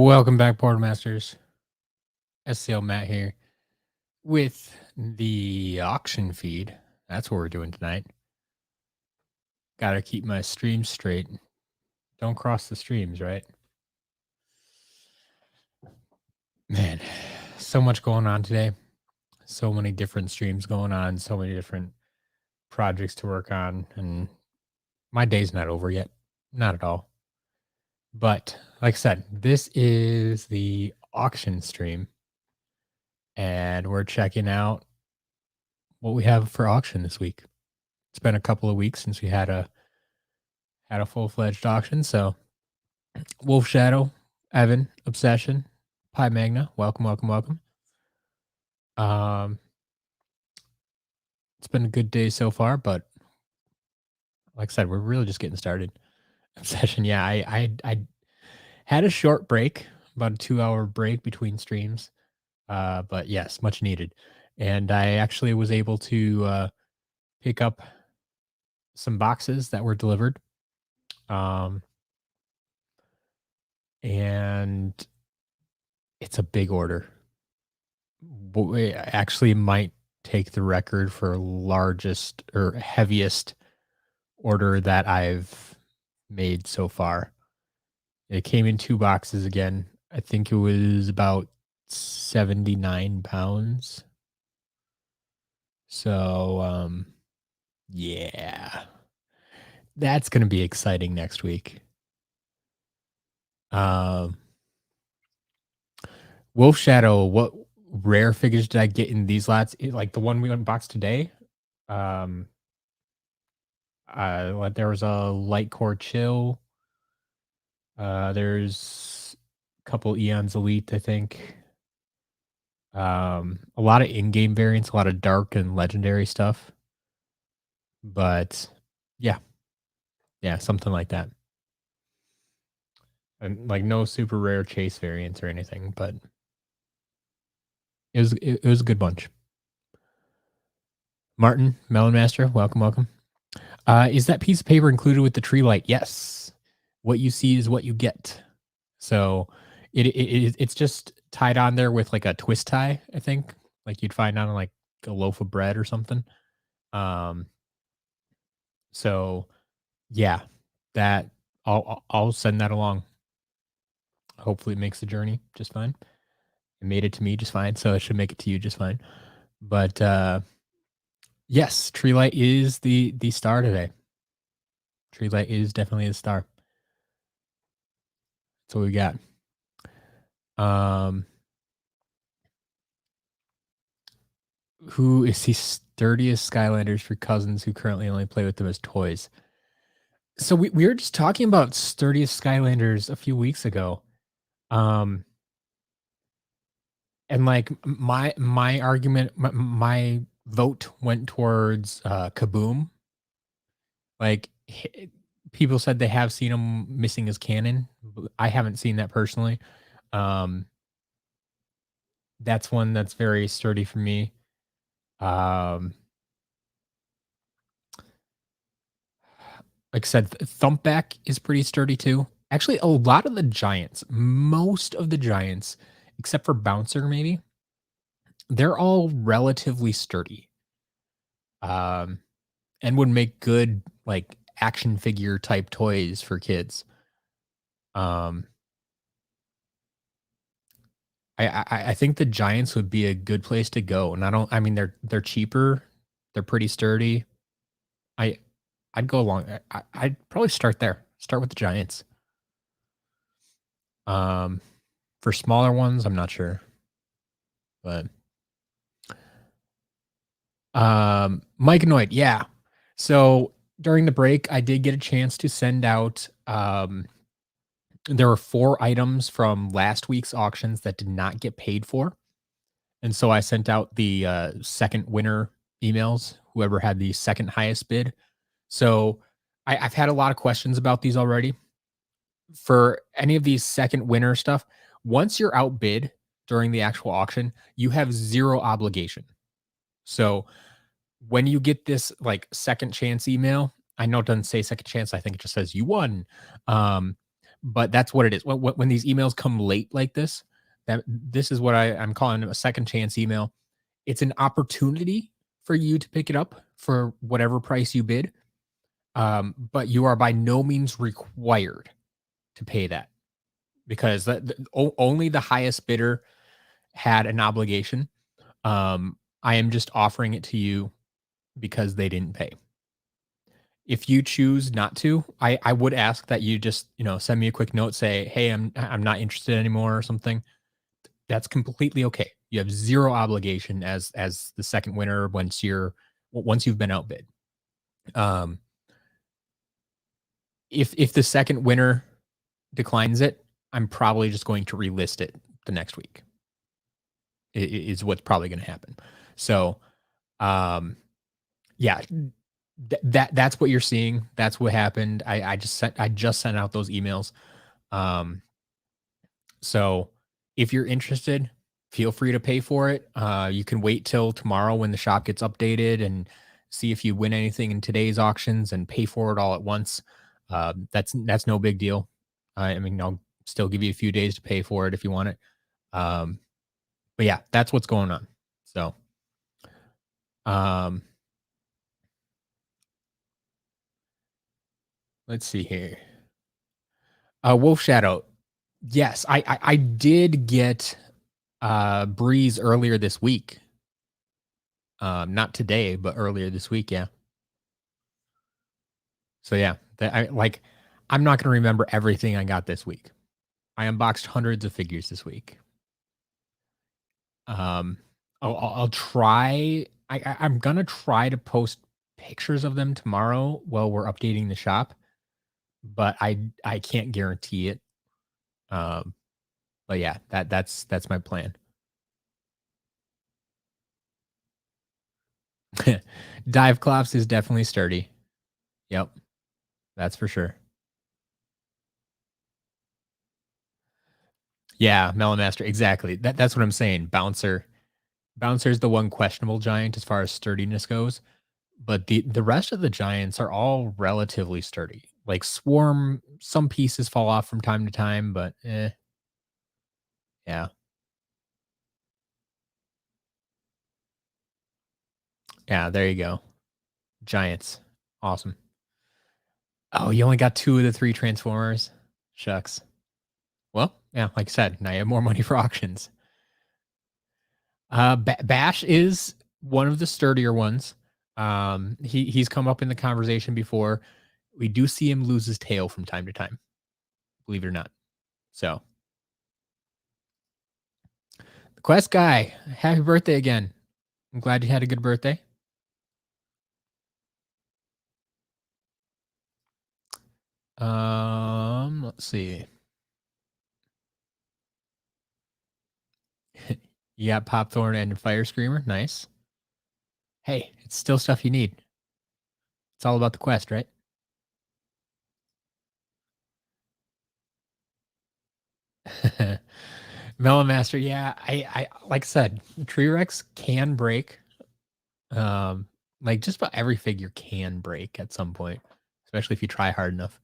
Welcome back, Portal Masters. SCL Matt here with the auction feed. That's what we're doing tonight. Gotta keep my streams straight. Don't cross the streams, right? Man, so much going on today. So many different streams going on, so many different projects to work on, and my day's not over yet. Not at all. But like I said, this is the auction stream, and we're checking out what we have for auction this week. It's been a couple of weeks since we had a full-fledged auction, so Wolf Shadow, Evan, Obsession, Pi Magna, welcome. It's been a good day so far, but like I said, we're really just getting started. Obsession, yeah, I had a short break, about a 2-hour break between streams, but yes, much needed. And I actually was able to pick up some boxes that were delivered. And it's a big order. We actually might take the record for largest or heaviest order that I've made so far. It came in 2 boxes again. I think it was about 79 pounds. So, yeah. That's going to be exciting next week. Wolf Shadow, what rare figures did I get in these lots? Like the one we unboxed today? There was a Light Core Chill. There's a couple Eons Elite, I think. A lot of in-game variants, a lot of dark and legendary stuff. But yeah, something like that. And like no super rare chase variants or anything, but it was a good bunch. Martin, Melon Master, welcome. Is that piece of paper included with the TREELIGHT? Yes. What you see is what you get. So it's just tied on there with like a twist tie, I think, like you'd find on like a loaf of bread or something. So yeah, that I'll send that along. Hopefully it makes the journey just fine. It made it to me just fine, so it should make it to you just fine. But yes, TREELIGHT is the star today. TREELIGHT is definitely the star. That's what we got. Who is the sturdiest Skylanders for cousins who currently only play with them as toys? So we were just talking about sturdiest Skylanders a few weeks ago. And like my argument, my vote went towards Kaboom. Like people said they have seen him missing his cannon. I haven't seen that personally. That's one that's very sturdy for me. Like I said, Thumpback is pretty sturdy too. Actually, a lot of the giants, most of the giants, except for Bouncer maybe, they're all relatively sturdy. And would make good like action figure type toys for kids. I think the giants would be a good place to go. And I mean they're cheaper, they're pretty sturdy. I'd go along. I'd probably start there. Start with the giants. For smaller ones, I'm not sure. But Mike Annoyed, yeah. So during the break, I did get a chance to send out there were 4 items from last week's auctions that did not get paid for. And so I sent out the second winner emails, whoever had the second highest bid. So I've had a lot of questions about these already. For any of these second winner stuff, once you're outbid during the actual auction, you have 0 obligation. So when you get this like second chance email, I know it doesn't say second chance. I think it just says you won. But that's what it is. When these emails come late like this, this is what I'm calling a second chance email. It's an opportunity for you to pick it up for whatever price you bid, but you are by no means required to pay that because only the highest bidder had an obligation. I am just offering it to you because they didn't pay. If you choose not to, I would ask that you just, send me a quick note, say, "Hey, I'm not interested anymore," or something. That's completely okay. You have zero obligation as the second winner once you've been outbid. Um, if the second winner declines it, I'm probably just going to relist it the next week. Is what's probably going to happen. So, yeah, that's what you're seeing. That's what happened. I just sent out those emails. Um, so if you're interested, feel free to pay for it. You can wait till tomorrow when the shop gets updated and see if you win anything in today's auctions and pay for it all at once. That's no big deal. I mean, I'll still give you a few days to pay for it if you want it. Um, but yeah, that's what's going on. So, um, let's see here. Wolf Shadow. Yes, I did get Breeze earlier this week. Not today, but earlier this week, yeah. So yeah, I'm not gonna remember everything I got this week. I unboxed hundreds of figures this week. Um, I'll try. I'm gonna try to post pictures of them tomorrow while we're updating the shop, but I can't guarantee it. Um, but yeah, that's my plan. Dive Clops is definitely sturdy. Yep, that's for sure. Yeah, Melon Master, exactly. That's what I'm saying. Bouncer's the one questionable giant as far as sturdiness goes, but the rest of the giants are all relatively sturdy. Like Swarm, some pieces fall off from time to time, but yeah. Yeah, there you go. Giants. Awesome. Oh, you only got 2 of the 3 Transformers? Shucks. Well, yeah, like I said, now you have more money for auctions. Bash is one of the sturdier ones. He's come up in the conversation before. We do see him lose his tail from time to time, believe it or not. So, the Quest guy, happy birthday again. I'm glad you had a good birthday. Let's see. You got Popthorn and Fire Screamer. Nice. Hey, it's still stuff you need. It's all about the quest, right? Melon Master, yeah. I like I said, Tree Rex can break. Um, like just about every figure can break at some point, especially if you try hard enough.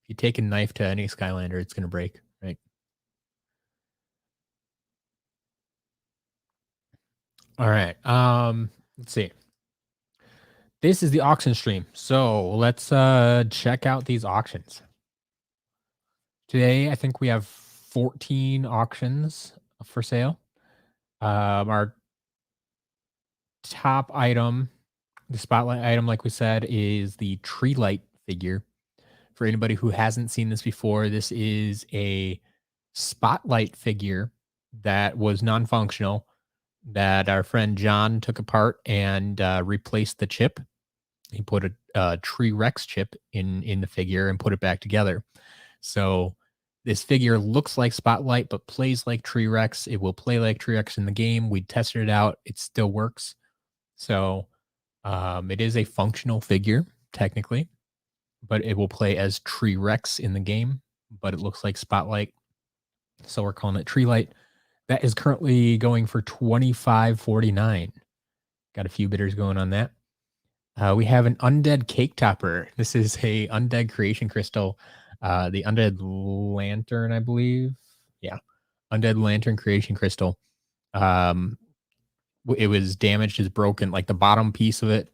If you take a knife to any Skylander, it's gonna break, right? All right. Let's see. This is the auction stream. So let's check out these auctions. Today, I think we have 14 auctions for sale. Our top item, the spotlight item, like we said, is the TREELIGHT figure. For anybody who hasn't seen this before, this is a spotlight figure that was non-functional that our friend John took apart and replaced the chip. He put a Tree Rex chip in the figure and put it back together. So this figure looks like Spotlight, but plays like Tree Rex. It will play like Tree Rex in the game. We tested it out. It still works. So it is a functional figure, technically, but it will play as Tree Rex in the game, but it looks like Spotlight. So we're calling it TREELIGHT. That is currently going for $25.49. Got a few bidders going on that. We have an Undead Cake Topper. This is a Undead Creation Crystal. The Undead Lantern, I believe. Yeah, Undead Lantern Creation Crystal. Um, it was damaged, is broken. Like the bottom piece of it,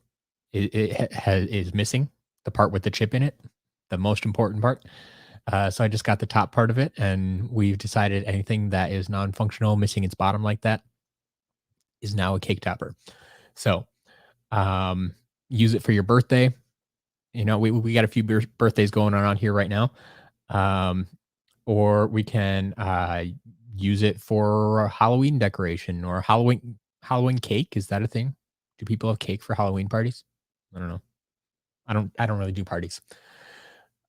is missing. The part with the chip in it, the most important part. So I just got the top part of it, and we've decided anything that is non-functional, missing its bottom like that, is now a cake topper. So um, use it for your birthday. You know, we got a few birthdays going on here right now. Um, or we can use it for a Halloween decoration or Halloween cake. Is that a thing? Do people have cake for Halloween parties? I don't know. I don't really do parties.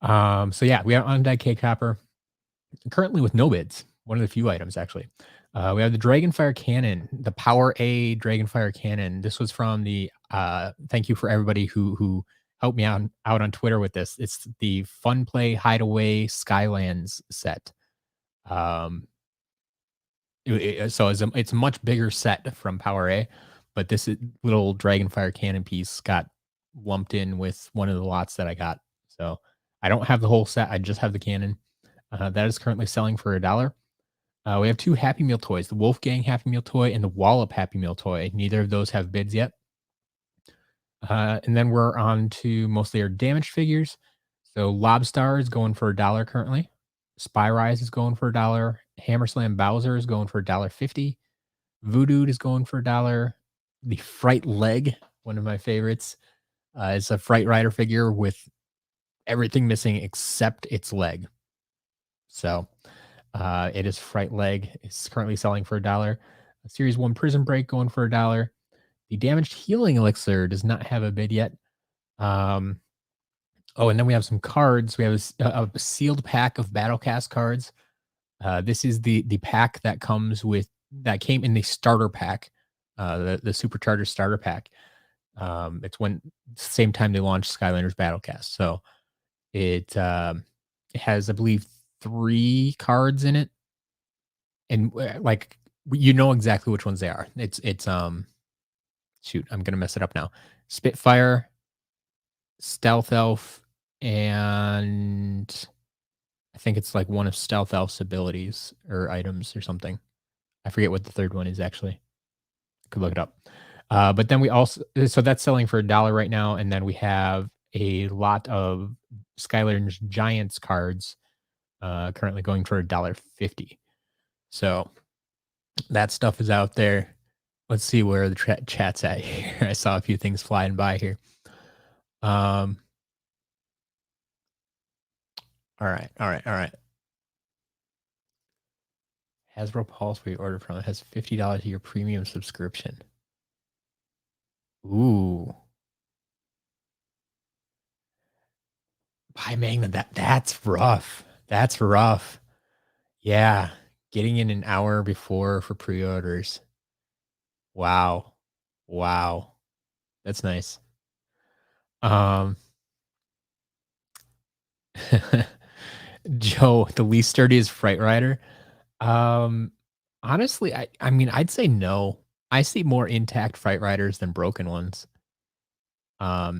So yeah, we have Undead Cake Hopper currently with no bids. One of the few items actually. We have the Dragonfire Cannon, the Power A Dragonfire Cannon. This was from the thank you for everybody who helped me out on Twitter with this. It's the Fun Play Hideaway Skylands set. Um, so it's a much bigger set from Power A, but little Dragonfire Cannon piece got lumped in with one of the lots that I got. So I don't have the whole set. I just have the cannon. That is currently selling for $1. We have two Happy Meal toys, the Wolfgang Happy Meal toy and the Wallop Happy Meal toy. Neither of those have bids yet. And then we're on to mostly our damaged figures. So Lobstar is going for $1 currently. Spyrise is going for $1. Hammerslam Bowser is going for $1.50. Voodoo is going for $1. The Fright Leg, one of my favorites, is a Fright Rider figure with everything missing except its leg. So it is Fright Leg. It's currently selling for $1. Series 1 Prison Break going for $1. The Damaged Healing Elixir does not have a bid yet. Um, oh, and then we have some cards. We have a sealed pack of Battlecast cards. This is the pack that came in the starter pack, the Supercharger starter pack. It's same time they launched Skylanders Battlecast. So it has, I believe, 3 cards in it, and like you know exactly which ones they are. It's shoot, I'm gonna mess it up now. Spitfire, Stealth Elf, and I think it's like one of Stealth Elf's abilities or items or something. I forget what the third one is actually. Could look it up. But then we also so that's selling for $1 right now, and then we have a lot of Skylanders Giants cards currently going for $1.50. So that stuff is out there. Let's see where the chat's at here. I saw a few things flying by here. Um, all right, all right, all right. Hasbro Pulse, where you order from, it has $50 to your premium subscription. Ooh. By Magna, that's rough. That's rough. Yeah. Getting in an hour before for pre-orders. Wow. Wow. That's nice. Joe, the least sturdiest Fright Rider. Um, Honestly, I mean, I'd say no. I see more intact Fright Riders than broken ones.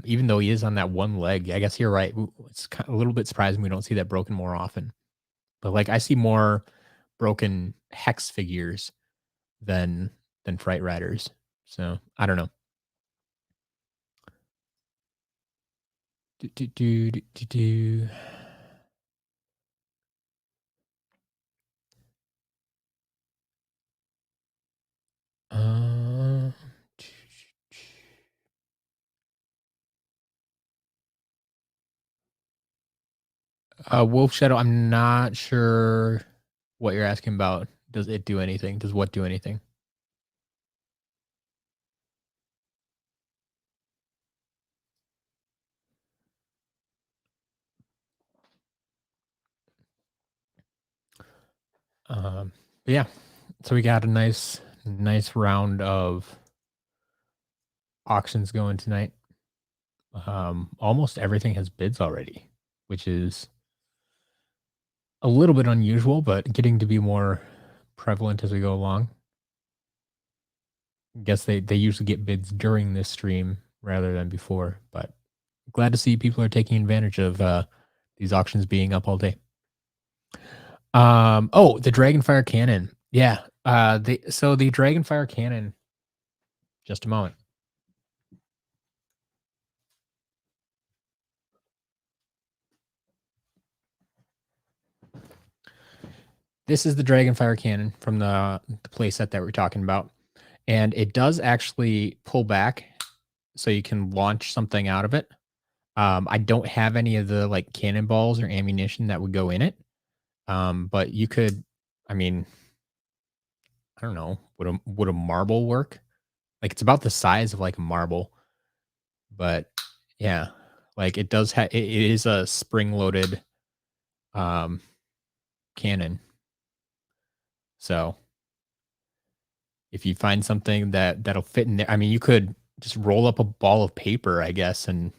Even though he is on that one leg, I guess you're right. It's a little bit surprising we don't see that broken more often. But like, I see more broken hex figures than Fright Riders. So I don't know. Do, do, do, do, do, do. Uh, Wolf Shadow, I'm not sure what you're asking about. Does it do anything? Does what do anything? But yeah, so we got a nice round of auctions going tonight. Almost everything has bids already, which is a little bit unusual, but getting to be more prevalent as we go along. I guess they usually get bids during this stream rather than before, but glad to see people are taking advantage of these auctions being up all day. Oh, the Dragonfire Cannon. Yeah. The Dragonfire Cannon. Just a moment. This is the Dragonfire Cannon from the playset that we're talking about, and it does actually pull back, so you can launch something out of it. I don't have any of the like cannonballs or ammunition that would go in it, but you could. I mean, I don't know. Would a marble work? Like it's about the size of like a marble, but yeah, like it does have. It is a spring loaded um cannon. So if you find something that'll fit in there, I mean, you could just roll up a ball of paper, I guess, and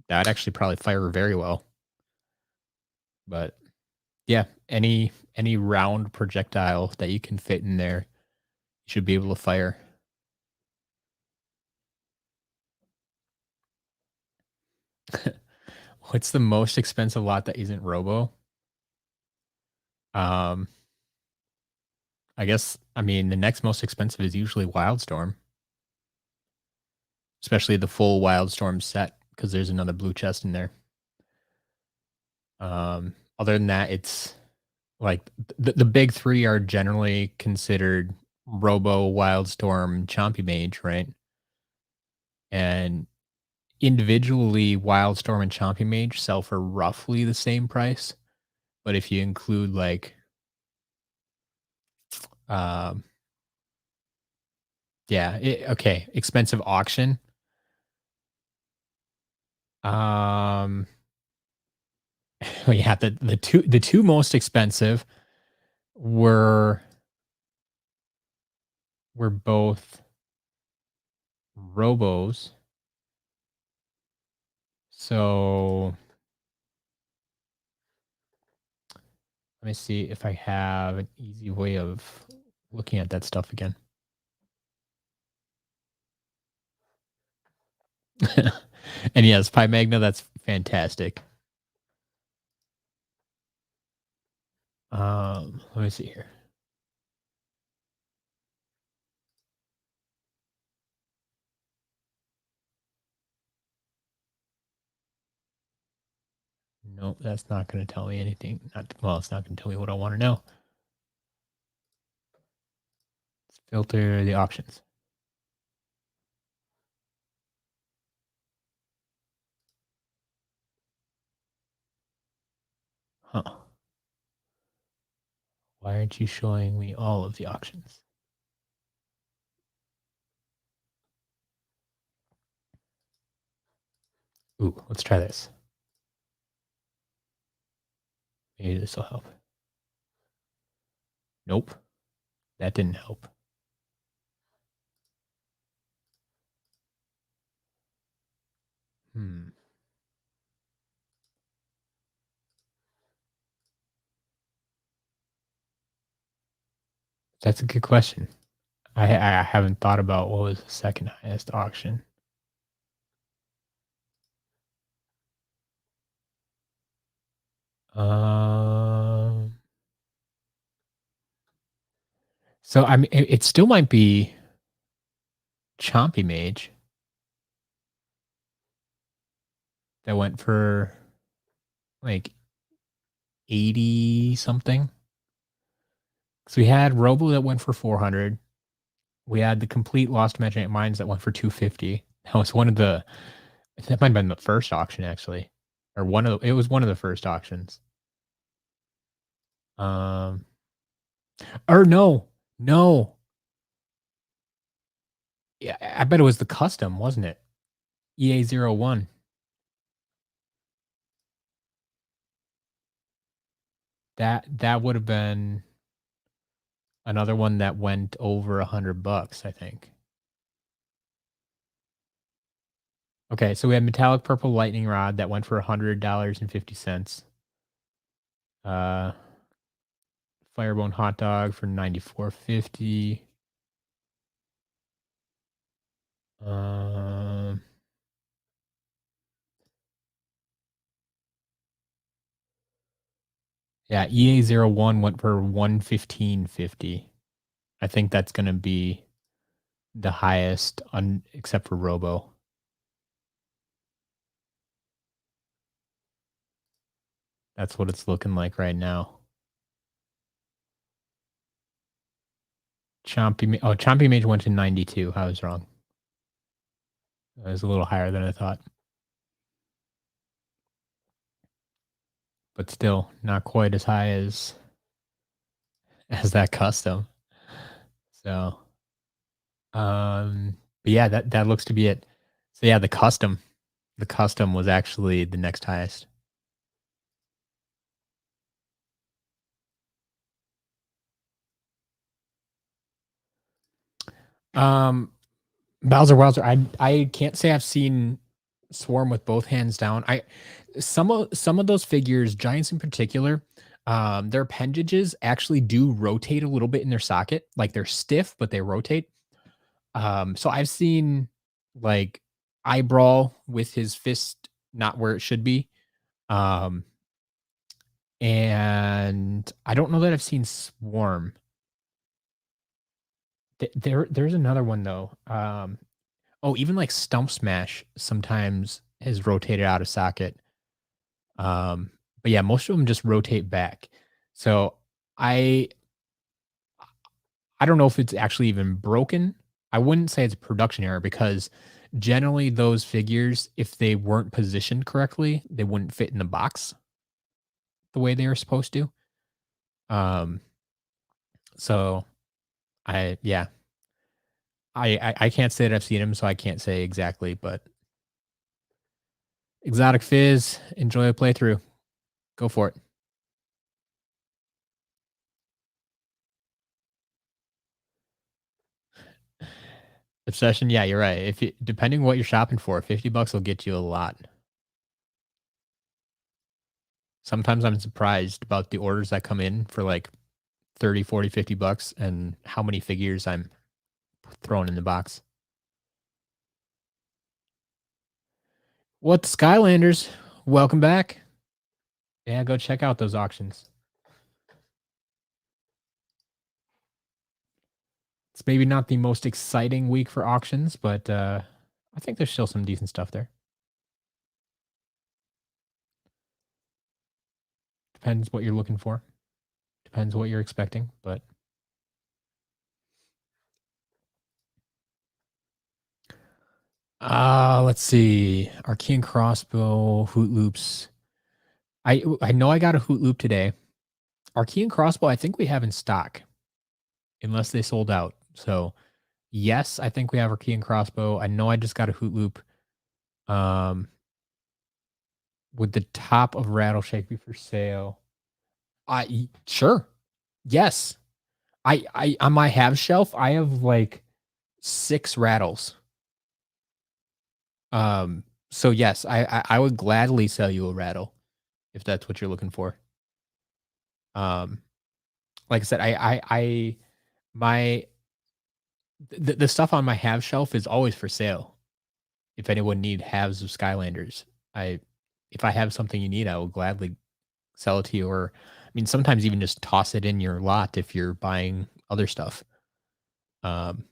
that'd actually probably fire very well. But yeah, any round projectile that you can fit in there, you should be able to fire. What's the most expensive lot that isn't Robo? Um, I guess I mean the next most expensive is usually Wildstorm, especially the full Wildstorm set because there's another blue chest in there. Other than that, it's like the big three are generally considered Robo, Wildstorm, Chompy Mage, right? And individually, Wildstorm and Chompy Mage sell for roughly the same price. But if you include like, um, yeah, okay, expensive auction. Um, yeah, the two most expensive were both Robos. So let me see if I have an easy way of looking at that stuff again. And yes, Pi Magna, that's fantastic. Let me see here. Nope, that's not going to tell me anything. Well, it's not going to tell me what I want to know. Let's filter the options. Huh. Why aren't you showing me all of the auctions? Ooh, let's try this. Maybe this will help. Nope, that didn't help. Hmm. That's a good question. I haven't thought about what was the second highest auction. Um. So I mean, it still might be Chompy Mage that went for like 80 something. So we had Robo that went for 400. We had the complete Lost Imaginary Minds that went for 250. That was one of the that might have been the first auction actually. Or it was one of the first auctions. Um or no. No. Yeah, I bet it was the custom, wasn't it? EA01. That would have been another one that went over $100, I think. Okay, so we had metallic purple lightning rod that went for $100.50. Uh, Firebone hot dog for $94.50. Um, Yeah, EA01 went for 115.50. I think that's going to be the highest except for Robo. That's what it's looking like right now. Chompy Mage went to 92. I was wrong. It was a little higher than I thought. But still not quite as high as that custom. So but yeah, that looks to be it. So yeah, the custom was actually the next highest. Um Bowser, I can't say I've seen Swarm with both hands down. Some of those figures, Giants in particular, their appendages actually do rotate a little bit in their socket. Like they're stiff, but they rotate. So I've seen like Eyebrow with his fist not where it should be. Um, and I don't know that I've seen Swarm. There's another one though. Oh, even like Stump Smash sometimes has rotated out of socket. But yeah, most of them just rotate back. So I I don't know if it's actually even broken. I wouldn't say it's a production error because generally those figures, if they weren't positioned correctly, they wouldn't fit in the box the way they were supposed to. Um, so yeah, I can't say that I've seen them, so I can't say exactly. But Exotic Fizz, enjoy a playthrough. Go for it. Obsession, yeah, you're right. If you, depending what you're shopping for, $50 will get you a lot. Sometimes I'm surprised about the orders that come in for like 30, 40, $50 and how many figures I'm throwing in the box. What Skylanders? Welcome back. Yeah, go check out those auctions. It's maybe not the most exciting week for auctions, but I think there's still some decent stuff there. Depends what you're looking for. Depends what you're expecting, but let's see. Archean crossbow, hoot loops. I know I got a hoot loop today. Archean crossbow, I think we have in stock, unless they sold out. So yes, I think we have Archean crossbow. I know I just got a hoot loop. Would the top of Rattleshake be for sale? Sure. Yes. I on my have shelf, I have like 6 rattles. So yes, I would gladly sell you a rattle if that's what you're looking for. Um, like I said, my the stuff on my have shelf is always for sale. If anyone need halves of Skylanders, I if I have something you need, I will gladly sell it to you. Or I mean, sometimes even just toss it in your lot if you're buying other stuff. Um,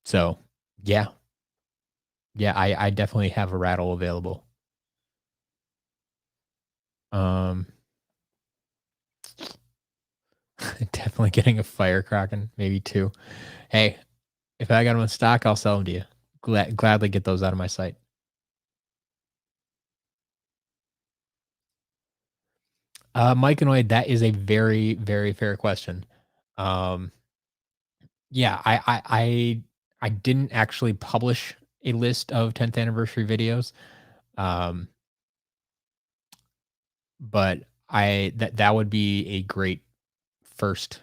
so yeah, yeah, I definitely have a rattle available. Um, definitely getting a fire kraken, maybe 2. Hey, if I got them in stock, I'll sell them to you. Gladly get those out of my site. Mike Anoid, that is a very, very fair question. Um, yeah, I didn't actually publish a list of 10th anniversary videos. Um, but that would be a great first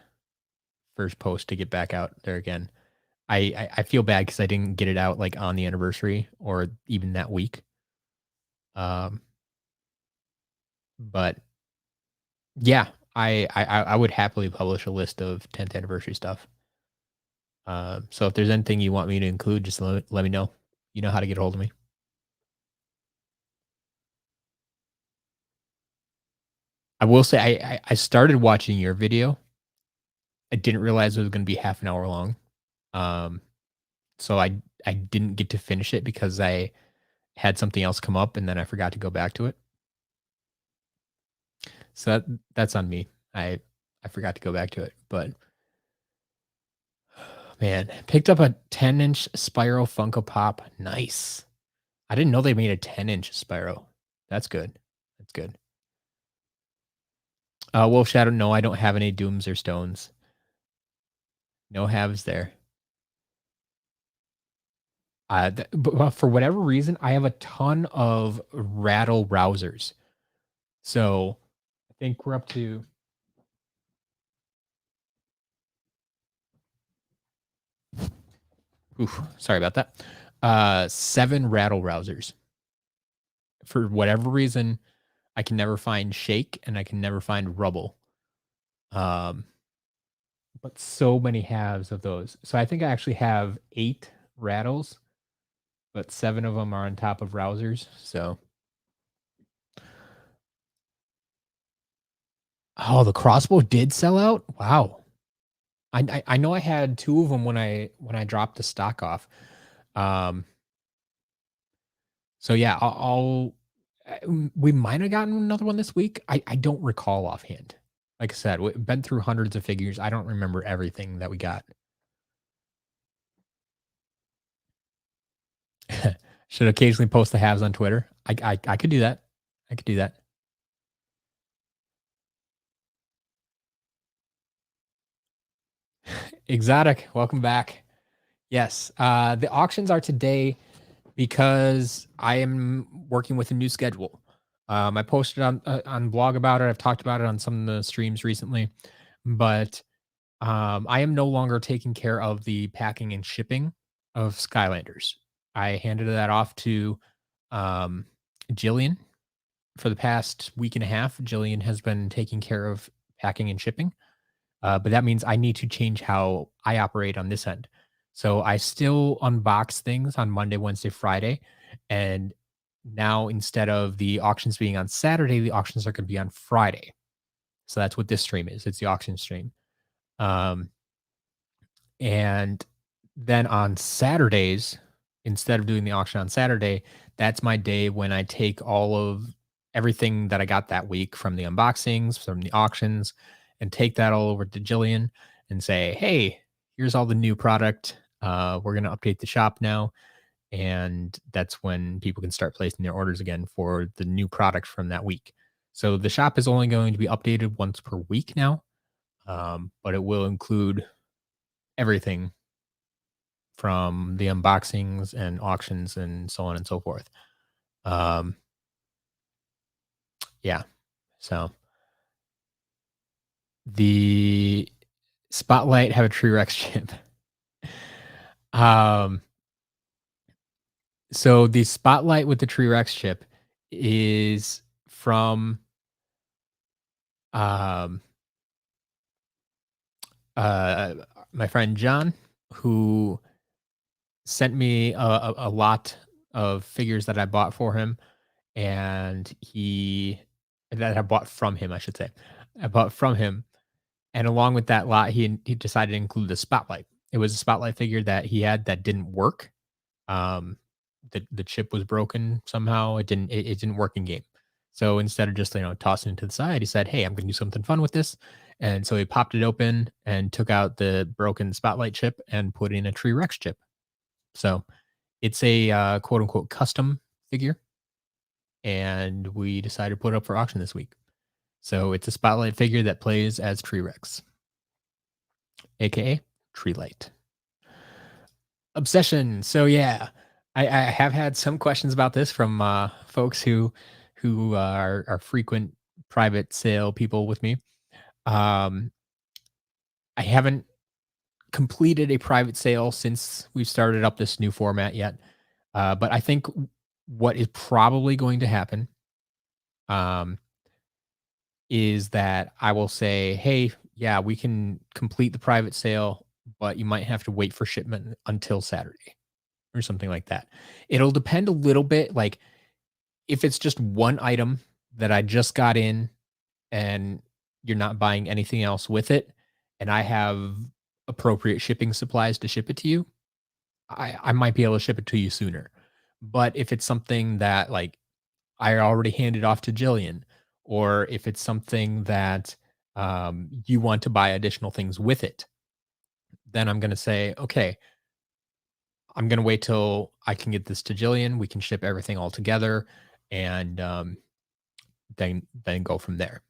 post to get back out there again. I feel bad because I didn't get it out like on the anniversary or even that week. Um, but yeah, I would happily publish a list of 10th anniversary stuff. So if there's anything you want me to include, just let me know. You know how to get a hold of me. I will say I started watching your video. I didn't realize it was gonna be half an hour long. Um, so I didn't get to finish it because I had something else come up and then I forgot to go back to it. So that's on me. I forgot to go back to it. But man, picked up a 10-inch Spiral Funko Pop. Nice. I didn't know they made a 10-inch Spyro. That's good. That's good. Wolf Shadow, no, I don't have any Dooms or Stones. No halves there. But for whatever reason, I have a ton of Rattle Rousers. So I think we're up to oof, sorry about that. 7 Rattle Rousers. For whatever reason, I can never find Shake and I can never find Rubble. Um, but so many halves of those. So I think I actually have 8 Rattles, but 7 of them are on top of Rousers. So oh, the crossbow did sell out? Wow. I know I had 2 of them when I dropped the stock off. Um, so yeah, we might have gotten another one this week. I don't recall offhand. Like I said, we've been through hundreds of figures. I don't remember everything that we got. Should occasionally post the halves on Twitter. I could do that. I could do that. Exotic, welcome back. Yes, the auctions are today because I am working with a new schedule. I posted on blog about it. I've talked about it on some of the streams recently, but I am no longer taking care of the packing and shipping of Skylanders. I handed that off to um, Jillian for the past week and a half. Jillian has been taking care of packing and shipping. But that means I need to change how I operate on this end. So I still unbox things on Monday, Wednesday, Friday. And now instead of the auctions being on Saturday, the auctions are going to be on Friday. So that's what this stream is. It's the auction stream. Um, and then on Saturdays, instead of doing the auction on Saturday, that's my day when I take all of everything that I got that week from the unboxings, from the auctions, and take that all over to Jillian and say, hey, here's all the new product. We're going to update the shop now. And that's when people can start placing their orders again for the new product from that week. So the shop is only going to be updated once per week now, but it will include everything from the unboxings and auctions and so on and so forth. Um, yeah. So the Spotlight have a Tree Rex chip. Um, so the Spotlight with the Tree Rex chip is from um uh my friend John, who sent me a lot of figures that I bought for him, and that I bought from him, I should say. I bought from him. And along with that lot, he decided to include the Spotlight. It was a Spotlight figure that he had that didn't work. Um, the chip was broken somehow. It didn't work in game. So instead of just tossing it to the side, he said, "Hey, I'm going to do something fun with this." And so he popped it open and took out the broken Spotlight chip and put in a Tree Rex chip. So it's a quote unquote custom figure, and we decided to put it up for auction this week. So it's a Spotlight figure that plays as Tree Rex, aka TREELIGHT. Obsession. So yeah, I have had some questions about this from folks who are frequent private sale people with me. Um, I haven't completed a private sale since we've started up this new format yet, but I think what is probably going to happen um, is that I will say, hey, yeah, we can complete the private sale, but you might have to wait for shipment until Saturday or something like that. It'll depend a little bit. Like if it's just one item that I just got in and you're not buying anything else with it, and I have appropriate shipping supplies to ship it to you, I might be able to ship it to you sooner. But if it's something that, like, I already handed off to Jillian, or if it's something that, you want to buy additional things with it, then I'm gonna say, "Okay, I'm gonna wait till I can get this to Jillian, we can ship everything all together, and, then go from there."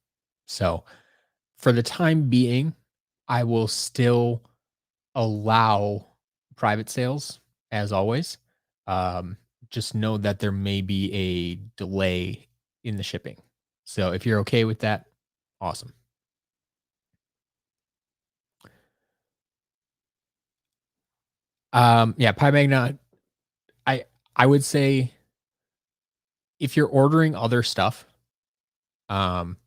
So, for the time being, I will still allow private sales as always. Um, just know that there may be a delay in the shipping. So if you're okay with that, awesome. Yeah, Pie Magna, I I would say if you're ordering other stuff, um,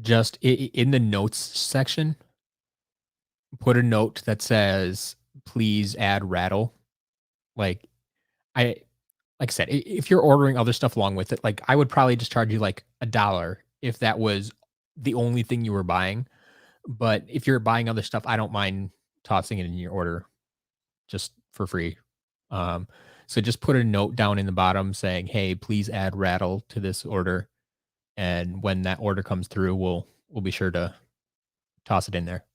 just in the notes section, put a note that says, please add rattle. Like I like I said, if you're ordering other stuff along with it, like I would probably just charge you like $1 if that was the only thing you were buying. But if you're buying other stuff, I don't mind tossing it in your order just for free. Um, so just put a note down in the bottom saying, "Hey, please add rattle to this order." And when that order comes through, we'll be sure to toss it in there.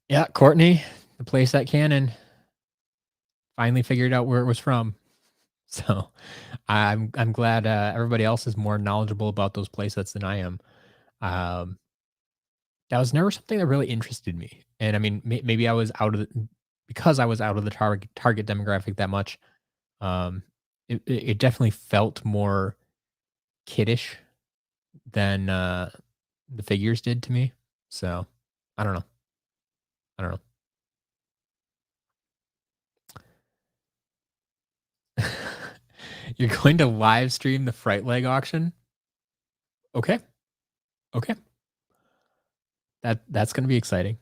Yeah, Courtney, the place that Cannon finally figured out where it was from. So I'm glad everybody else is more knowledgeable about those play sets than I am. Um, that was never something that really interested me, and I mean, maybe I was out of the because I was out of the target demographic that much. Um, it definitely felt more kiddish than the figures did to me. So I don't know. I don't know. You're going to live stream the Fright Leg auction? Okay. Okay. That's going to be exciting.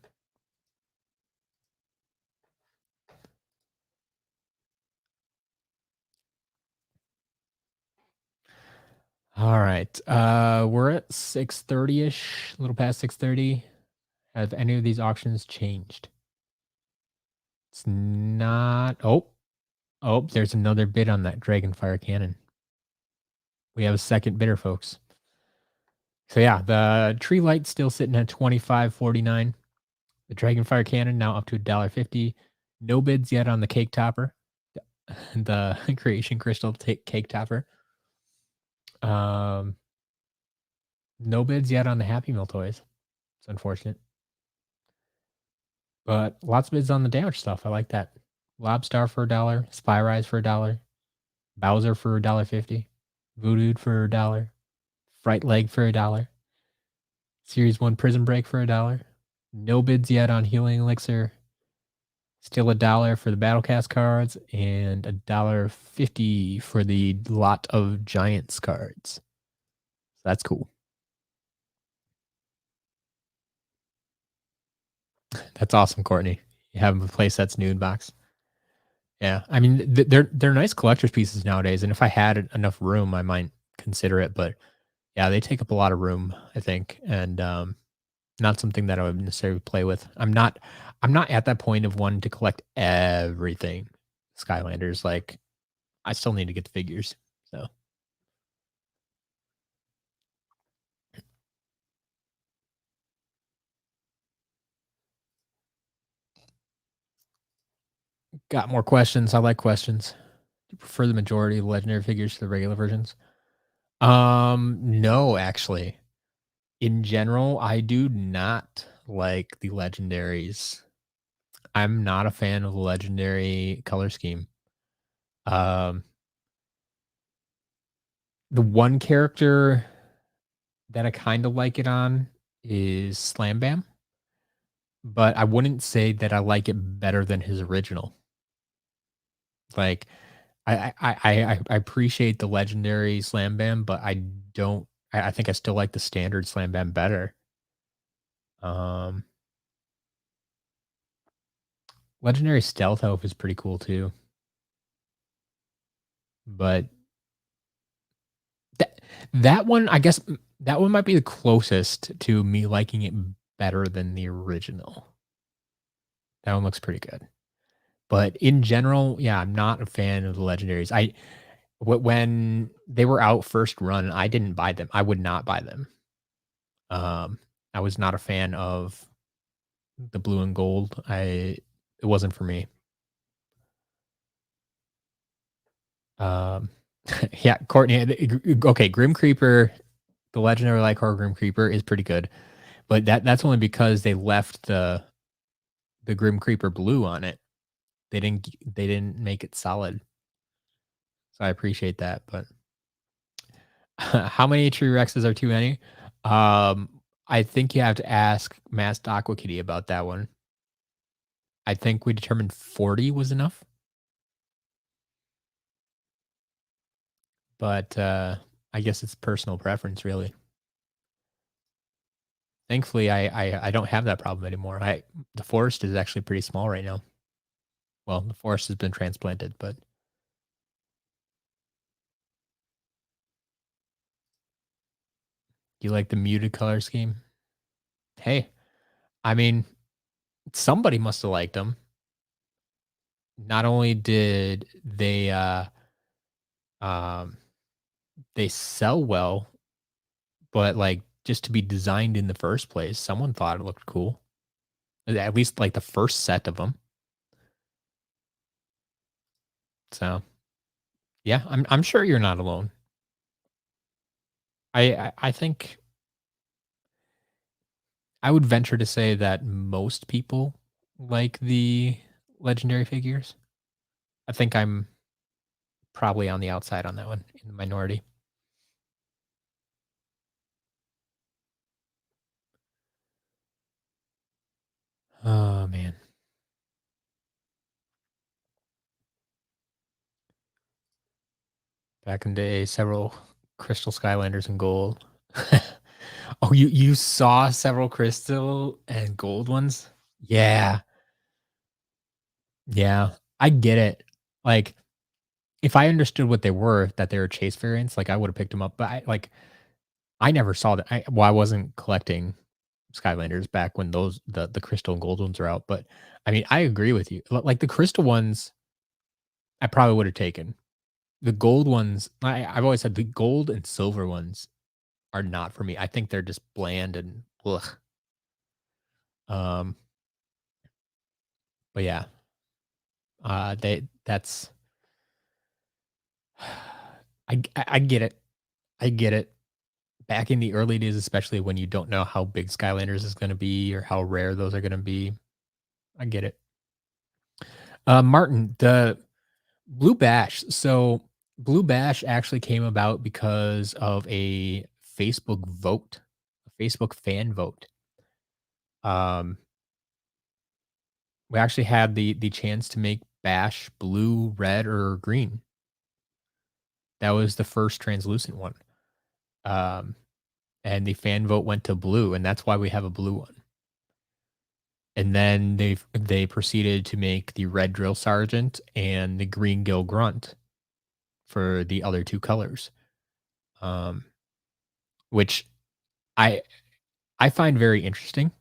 All right. We're at 6:30ish, a little past 6:30. Have any of these auctions changed? It's not. Oh, there's another bid on that Dragonfire Cannon. We have a second bidder, folks. So yeah, the tree light still sitting at 25.49. The Dragonfire Cannon now up to $1.50. No bids yet on the cake topper, the Creation Crystal cake topper. Um, no bids yet on the Happy Meal toys. It's unfortunate, but lots of bids on the damage stuff. I like that. Lobstar for $1, Spy Rise for $1, Bowser for $1.50, Voodoo for $1, Fright Leg for $1, Series 1 Prison Break for $1. No bids yet on Healing Elixir. Still $1 for the Battlecast cards and $1.50 for the lot of Giants cards. That's cool. That's awesome, Courtney. You have a place that's new in box. Yeah, I mean they're nice collector's pieces nowadays, and if I had enough room, I might consider it. But yeah, they take up a lot of room, I think, and not something that I would necessarily play with. I'm not at that point of wanting to collect everything. Skylanders, like I still need to get the figures. So got more questions. I like questions. Do you prefer the majority of legendary figures to the regular versions? No, actually. In general, I do not like the legendaries. I'm not a fan of the legendary color scheme. Um, the one character that I kind of like it on is Slam Bam, but I wouldn't say that I like it better than his original. Like, I appreciate the legendary Slam Bam, but I don't. I think I still like the standard Slam Bam better. Um, legendary Stealth Elf is pretty cool too, but That that one, I guess, that one might be the closest to me liking it better than the original. That one looks pretty good. But in general, yeah, I'm not a fan of the legendaries. When they were out first run, I didn't buy them. I would not buy them. Um, I was not a fan of the blue and gold. It wasn't for me. Um, yeah, Courtney. Okay, Grim Creeper, the legendary Lycor Grim Creeper is pretty good, but that's only because they left the Grim Creeper blue on it. They didn't make it solid, so I appreciate that. But how many Tree Rexes are too many? Um, I think you have to ask Masked Aqua Kitty about that one. I think we determined 40 was enough, but I guess it's personal preference, really. Thankfully, I don't have that problem anymore. The forest is actually pretty small right now. Well, the forest has been transplanted, but you like the muted color scheme? Hey, I mean, somebody must have liked them. Not only did um they sell well, but like just to be designed in the first place, someone thought it looked cool. At least like the first set of them. So yeah, I'm sure you're not alone. I think I would venture to say that most people like the legendary figures. I think I'm probably on the outside on that one, in the minority. Oh man. Back in the day, several crystal Skylanders in gold. Oh, you saw several crystal and gold ones? Yeah. Yeah. I get it. Like, if I understood what they were, that they were chase variants, like I would have picked them up. But I never saw that. I wasn't collecting Skylanders back when the crystal and gold ones are out. But I mean, I agree with you. Like the crystal ones, I probably would have taken. The gold ones, I've always said the gold and silver ones are not for me. I think they're just bland and ugh. Um, but yeah, that's I get it. I get it. Back in the early days, especially when you don't know how big Skylanders is going to be or how rare those are going to be, I get it. Martin, the Blue Bash. So Blue Bash actually came about because of a Facebook vote, a Facebook fan vote. Um, we actually had the chance to make Bash blue, red, or green. That was the first translucent one. Um, and the fan vote went to blue, and that's why we have a blue one. And then they proceeded to make the red drill sergeant and the green gill grunt for the other two colors. Um, which I I find very interesting.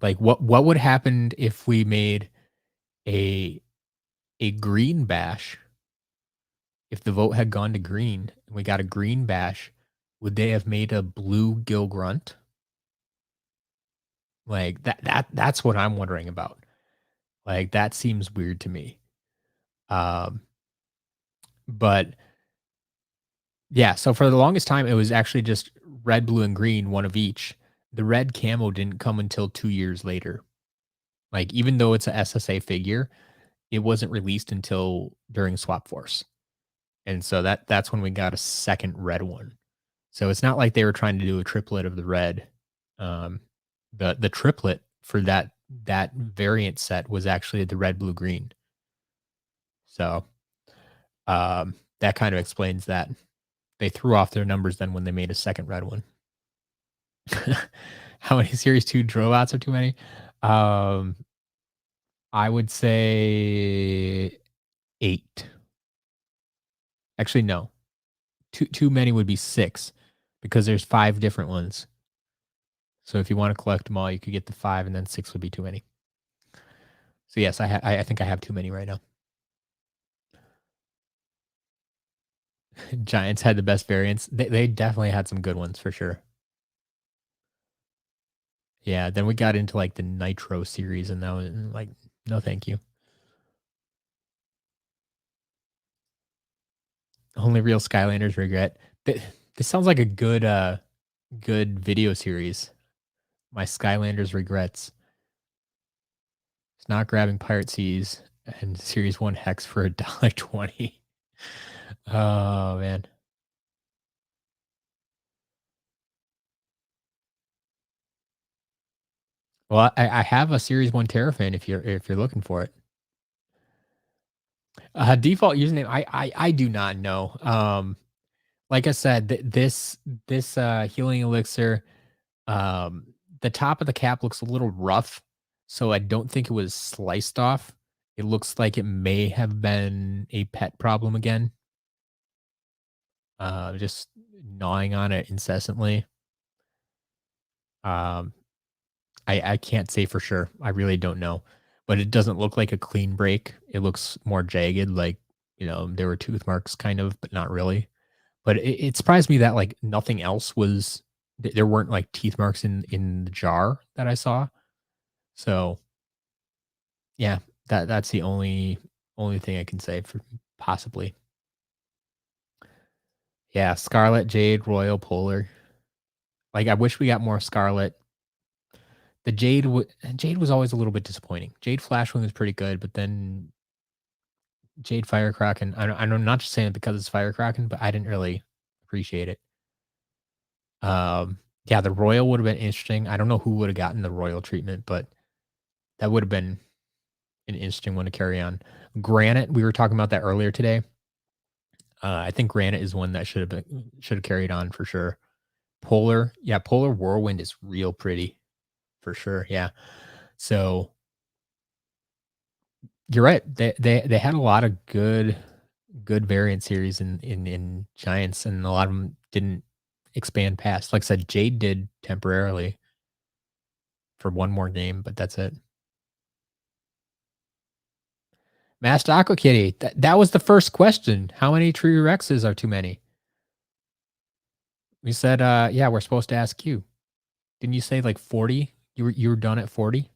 Like what would happen if we made a a green bash? If the vote had gone to green and we got a green bash, would they have made a blue gill grunt? Like that's what I'm wondering about. Like that seems weird to me. Um, but yeah, so for the longest time it was actually just red, blue, and green, one of each. The red camo didn't come until 2 years later. Like even though it's a SSA figure, it wasn't released until during Swap Force. And so that's when we got a second red one. So it's not like they were trying to do a triplet of the red. Um, the triplet for that variant set was actually the red, blue, green. So that kind of explains that. They threw off their numbers then when they made a second red one. How many Series 2 drawouts are too many? Um, I would say 8. Actually, no. Too many would be 6 because there's 5 different ones. So if you wanna collect them all, you could get the 5, and then 6 would be too many. So, yes, I think I have too many right now. Giants had the best variants. They definitely had some good ones for sure. Yeah, then we got into, like, the Nitro series, and that was like, no, thank you. Only real Skylanders regret. This sounds like a good video series. My Skylanders regrets. It's not grabbing Pirate Seas and Series 1 Hex for $1.20. Oh, man. Well, I have a Series 1 Terrafin if you're looking for it. Default username, I do not know. Like I said, this healing elixir, um, the top of the cap looks a little rough, so I don't think it was sliced off. It looks like it may have been a pet problem again, just gnawing on it incessantly. Um, I can't say for sure. I really don't know, but it doesn't look like a clean break. It looks more jagged, like, there were tooth marks kind of, but not really. But it surprised me that, like, nothing else was there weren't, like, teeth marks in the jar that I saw. So, yeah, that's the only thing I can say for possibly. Yeah, Scarlet, Jade, Royal, Polar. Like, I wish we got more Scarlet. The Jade was always a little bit disappointing. Jade Flashwing was pretty good, but then Jade Firecracken, I'm not just saying it because it's Firecracken, but I didn't really appreciate it. Yeah, the Royal would have been interesting. I don't know who would have gotten the Royal treatment, but that would have been an interesting one to carry on. Granite, we were talking about that earlier today. I think Granite is one that should have carried on for sure. Polar, yeah, Polar Whirlwind is real pretty for sure. Yeah. So you're right. They had a lot of good variant series in Giants, and a lot of them didn't expand past. Like I said, Jade did temporarily for one more game, but that's it. Masked Aqua Kitty. That was the first question. How many Tree Rexes are too many? We said, yeah, we're supposed to ask you. Didn't you say like 40? You were done at 40?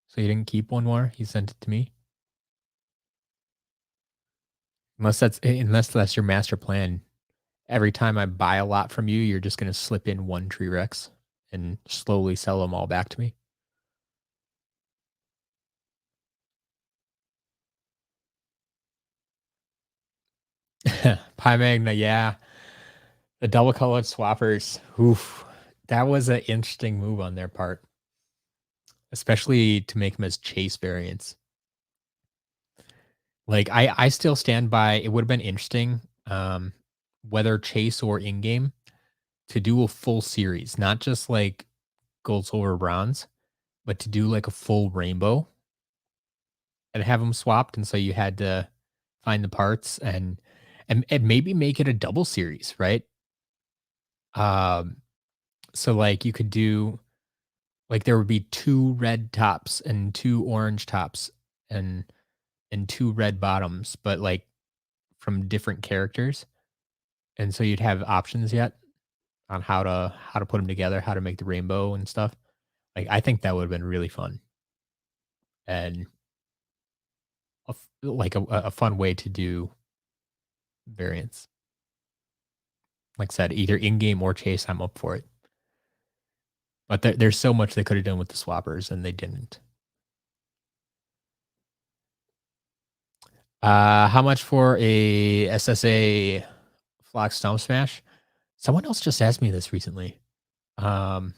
So you didn't keep one more? You sent it to me? Unless that's your master plan. Every time I buy a lot from you, you're just gonna slip in one Tree Rex and slowly sell them all back to me. Pie Magna, yeah. The double colored swappers. Oof. That was an interesting move on their part, especially to make them as chase variants. Like, I still stand by it would have been interesting, whether chase or in-game, to do a full series, not just like gold, silver, bronze, but to do like a full rainbow and have them swapped, and so you had to find the parts and maybe make it a double series, right? Um, so, like, you could do like, there would be 2 red tops and 2 orange tops and 2 red bottoms, but, like, from different characters, and so you'd have options yet on how to put them together, how to make the rainbow and stuff. Like, I think that would've been really fun and a fun way to do variants. Like I said, either in-game or chase, I'm up for it. But there's so much they coulda done with the swappers, and they didn't. How much for a SSA Flock Stomp Smash? Someone else just asked me this recently. Um,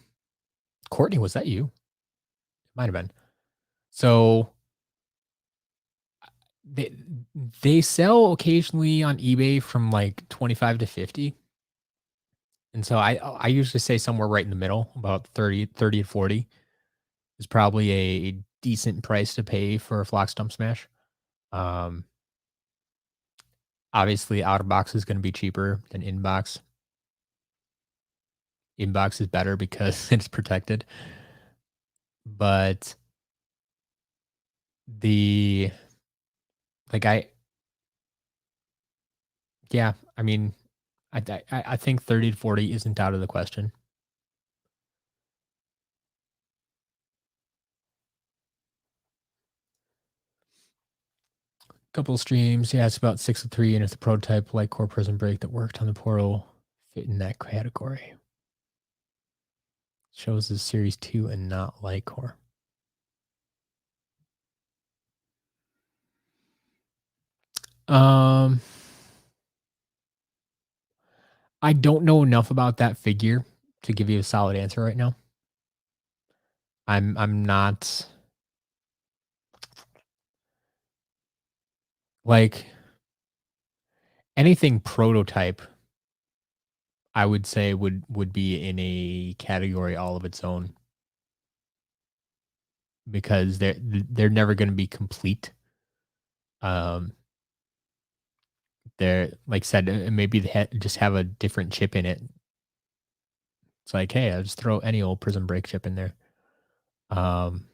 Courtney, was that you? Might have been. So they they sell occasionally on eBay from like 25 to 50. And so I usually say somewhere right in the middle, about 30 to 40 is probably a decent price to pay for a Flock Stump Smash. Um, Obviously, out of box is going to be cheaper than inbox. Inbox is better because it's protected. But the like yeah, I mean, I think 30 to 40 isn't out of the question. Couple streams, yeah, it's about 6 to 3, and it's a prototype like Core Prison Break that worked on the portal fit in that category. Shows as Series 2 and not Light Core. I don't know enough about that figure to give you a solid answer right now. I'm not like anything prototype. I would say would be in a category all of its own because they're never going to be complete. Um, they're like said, maybe they just have a different chip in it. It's like, hey, I'll just throw any old Prison Break chip in there. Um,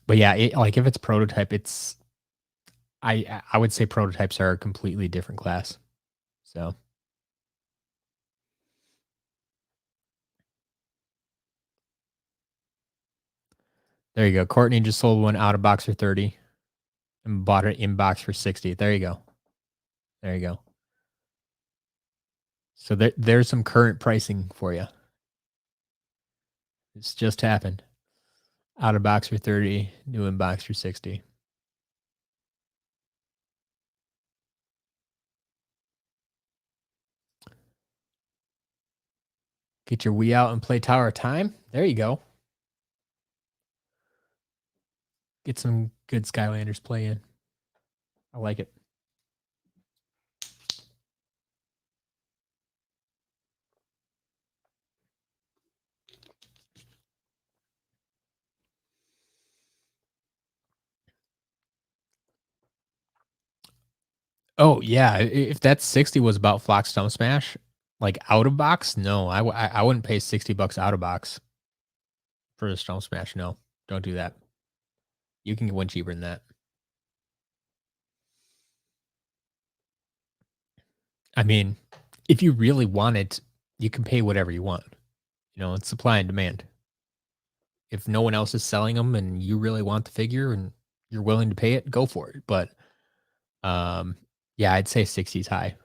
but yeah, like if it's prototype, it's I would say prototypes are a completely different class. So there you go. Courtney just sold one out of box for 30 and bought it in box for 60. There you go. There you go. So there's some current pricing for you. It's just happened. Out of box for 30, new in box for 60. Get your Wii out and play Tower of Time. There you go. Get some good Skylanders play in. I like it. Oh yeah, if that 60 was about Flock Stump Smash, like out of box, no, I wouldn't pay $60 out of box for a Stump Smash. No, don't do that. You can get one cheaper than that. I mean, if you really want it, you can pay whatever you want. You know, it's supply and demand. If no one else is selling them and you really want the figure and you're willing to pay it, go for it. But yeah, I'd say 60 is high.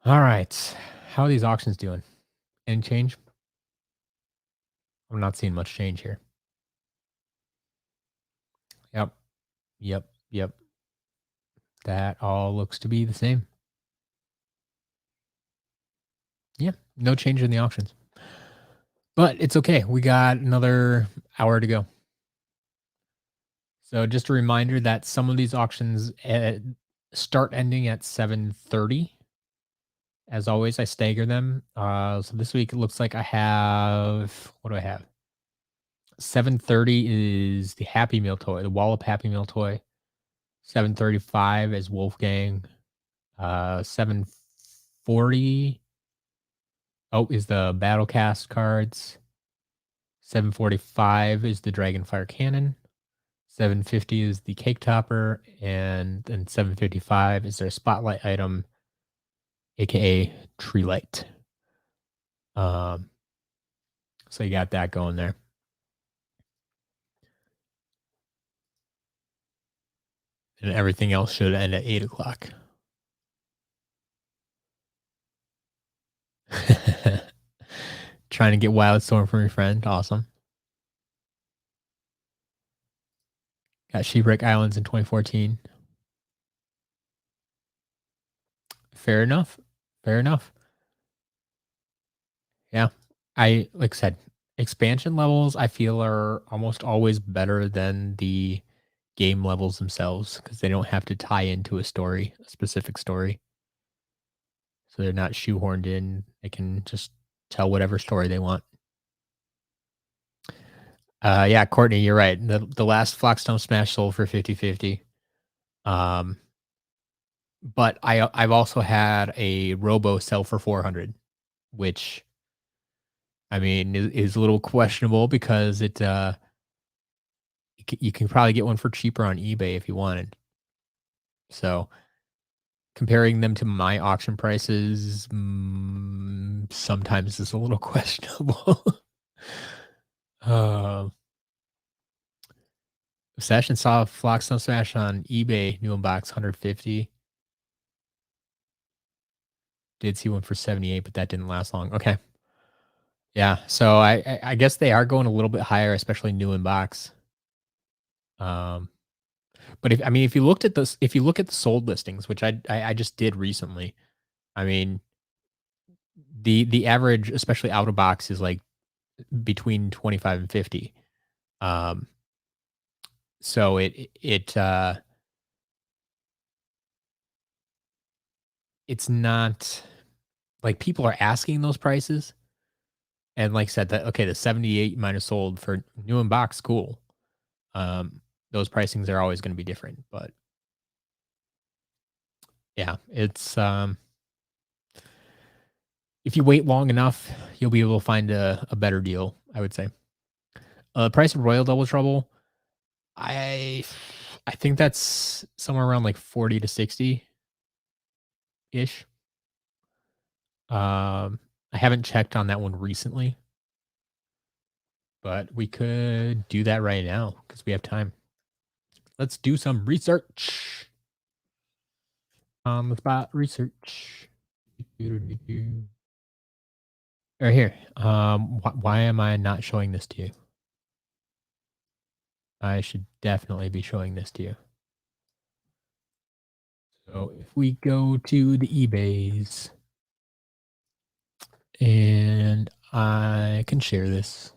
All right. How are these auctions doing? Any change? I'm not seeing much change here. Yep. Yep. Yep. That all looks to be the same. Yeah. No change in the auctions. But it's okay. We got another hour to go. So just a reminder that some of these auctions start ending at 7:30. As always, I stagger them. So this week it looks like I have what do I have? 7:30 is the Happy Meal toy, the Wallop Happy Meal toy. 7:35 is Wolfgang. 7:40 is the Battlecast cards. 7:45 is the Dragonfire Cannon. 7:50 is the Cake Topper, and then 7:55 is their Spotlight item, aka TREELIGHT. So you got that going there. And everything else should end at 8 o'clock. Trying to get Wildstorm from your friend. Awesome. Got Shipwreck Islands in 2014. Fair enough. Fair enough. Yeah. Like I said, expansion levels I feel are almost always better than the game levels themselves because they don't have to tie into a story, a specific story. So they're not shoehorned in. They can just tell whatever story they want. Yeah, Courtney, you're right. The last Flockstone Smash sold for 50/50. Um, but I've also had a Robo sell for 400, which I mean is a little questionable because you can probably get one for cheaper on eBay if you wanted. So comparing them to my auction prices, sometimes is a little questionable. Um, Session saw Flockstone Smash on eBay, new in box 150. Did see one for 78, but that didn't last long. Okay. Yeah. So I guess they are going a little bit higher, especially new in box. Um, but if I mean if you looked at this, if you look at the sold listings, which I just did recently, I mean the average, especially out of box, is like between 25 and 50. Um, so it's not like people are asking those prices. And like I said, that okay, the 78 might have sold for new in box, cool. Um, those pricings are always going to be different, but yeah, it's if you wait long enough, you'll be able to find a better deal, I would say. Price of Royal Double Trouble, I I think that's somewhere around like 40 to 60 ish. I haven't checked on that one recently, but we could do that right now because we have time. Let's do some research on the spot research. Right here. Why am I not showing this to you? I should definitely be showing this to you. So if we go to the eBays and I can share this.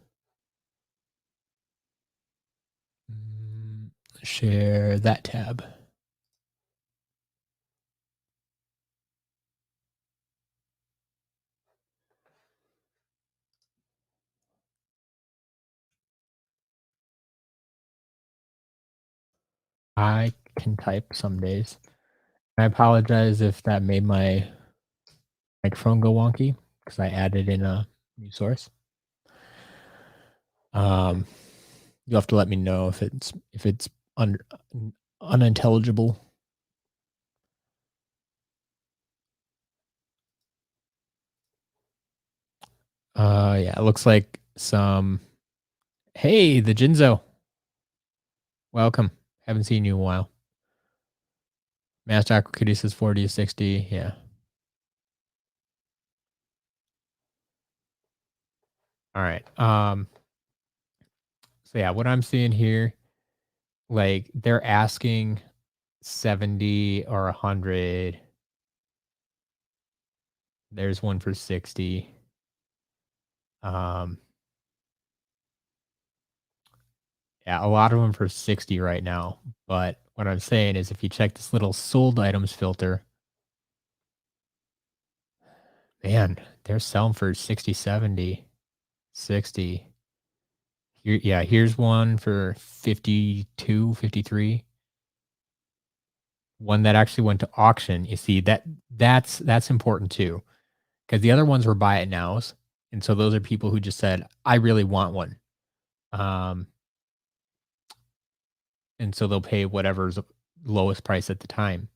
Share that tab. I can type some days. I apologize if that made my microphone go wonky because I added in a new source. Um, you'll have to let me know if it's unintelligible. Yeah, it looks like some. Hey, the Jinzo. Welcome. Haven't seen you in a while. Master Aqua Kitty says 40 to 60. Yeah. All right. So yeah, what I'm seeing here, like they're asking 70 or 100. There's one for 60. Um, yeah, a lot of them for 60 right now. But what I'm saying is if you check this little sold items filter, man, they're selling for 60, 70, 60. Here, yeah, here's one for 52, 53. One that actually went to auction. You see that's important too, because the other ones were buy it nows, and so those are people who just said, "I really want one," um, and so they'll pay whatever's the lowest price at the time.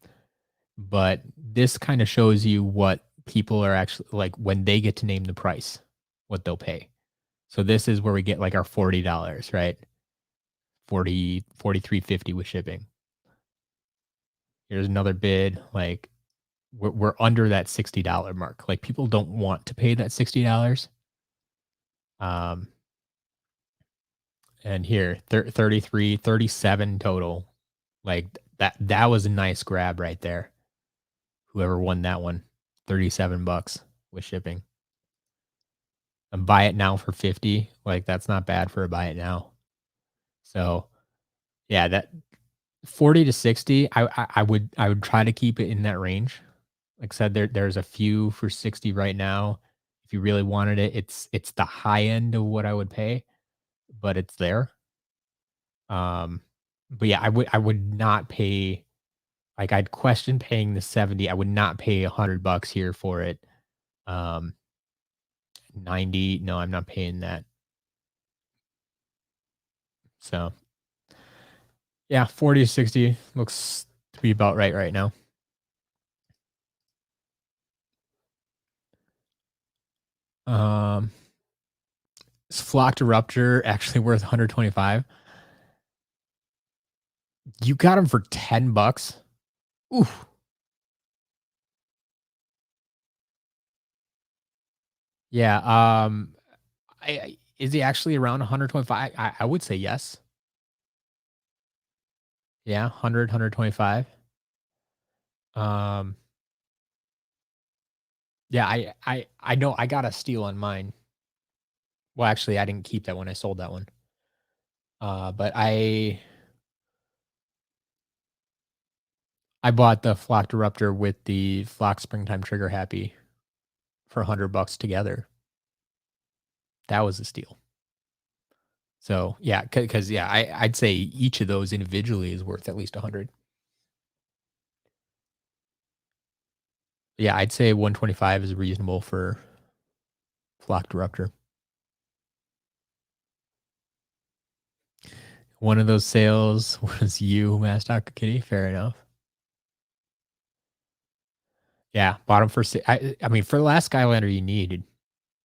But this kind of shows you what people are actually like when they get to name the price, what they'll pay. So this is where we get like our $40, right? 43.50 with shipping. Here's another bid, like we're under that $60 mark. Like people don't want to pay that $60. Um, and here 33, 37 total. Like that was a nice grab right there. Whoever won that one, 37 bucks with shipping. And buy it now for 50. Like that's not bad for a buy it now. So yeah, that 40 to 60, I would try to keep it in that range. Like I said, there's a few for 60 right now. If you really wanted it, it's the high end of what I would pay. but it's there. But yeah, I would not pay, like, I'd question paying the 70. I would not pay $100 here for it. Um, 90, no, I'm not paying that. So yeah, 40 to 60 looks to be about right now. Um, is Flocked Eruptor actually worth 125? You got him for $10. Oof. Yeah. Is he actually around 125? I would say yes. Yeah, 100, 125. Um, yeah, I know I got a steal on mine. Well, actually, I didn't keep that one. I sold that one. But I bought the Flocked Eruptor with the Flock Springtime Trigger Happy for $100 together. That was a steal. So yeah, because yeah, I'd say each of those individually is worth at least 100. Yeah, I'd say 125 is reasonable for Flocked Eruptor. One of those sales was you, Mastock Kitty. Fair enough. Yeah, bottom for I mean, for the last Skylander you needed,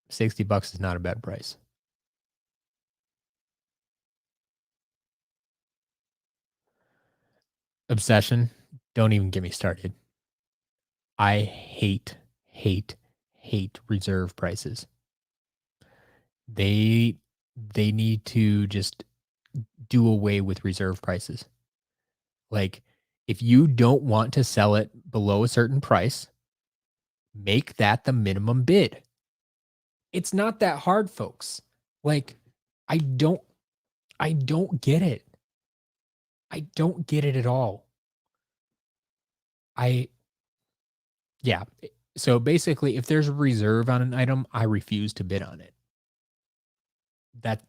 $60 is not a bad price. Obsession, don't even get me started. I hate, hate reserve prices. They they need to just do away with reserve prices. Like, if you don't want to sell it below a certain price, make that the minimum bid. It's not that hard, folks. Like, I don't I don't get it. I don't get it at all. I Yeah. So basically, if there's a reserve on an item, I refuse to bid on it.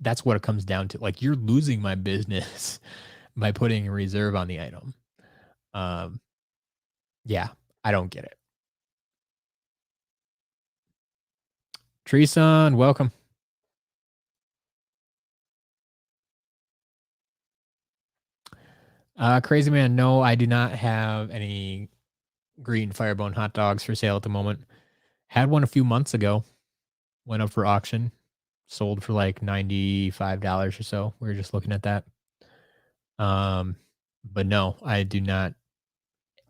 That's what it comes down to. Like, you're losing my business by putting a reserve on the item. Um, yeah, I don't get it. Treeson, welcome. Crazy man, no, I do not have any green firebone hot dogs for sale at the moment. Had one a few months ago. Went up for auction. Sold for like $95 or so. We were just looking at that. But no, I do not.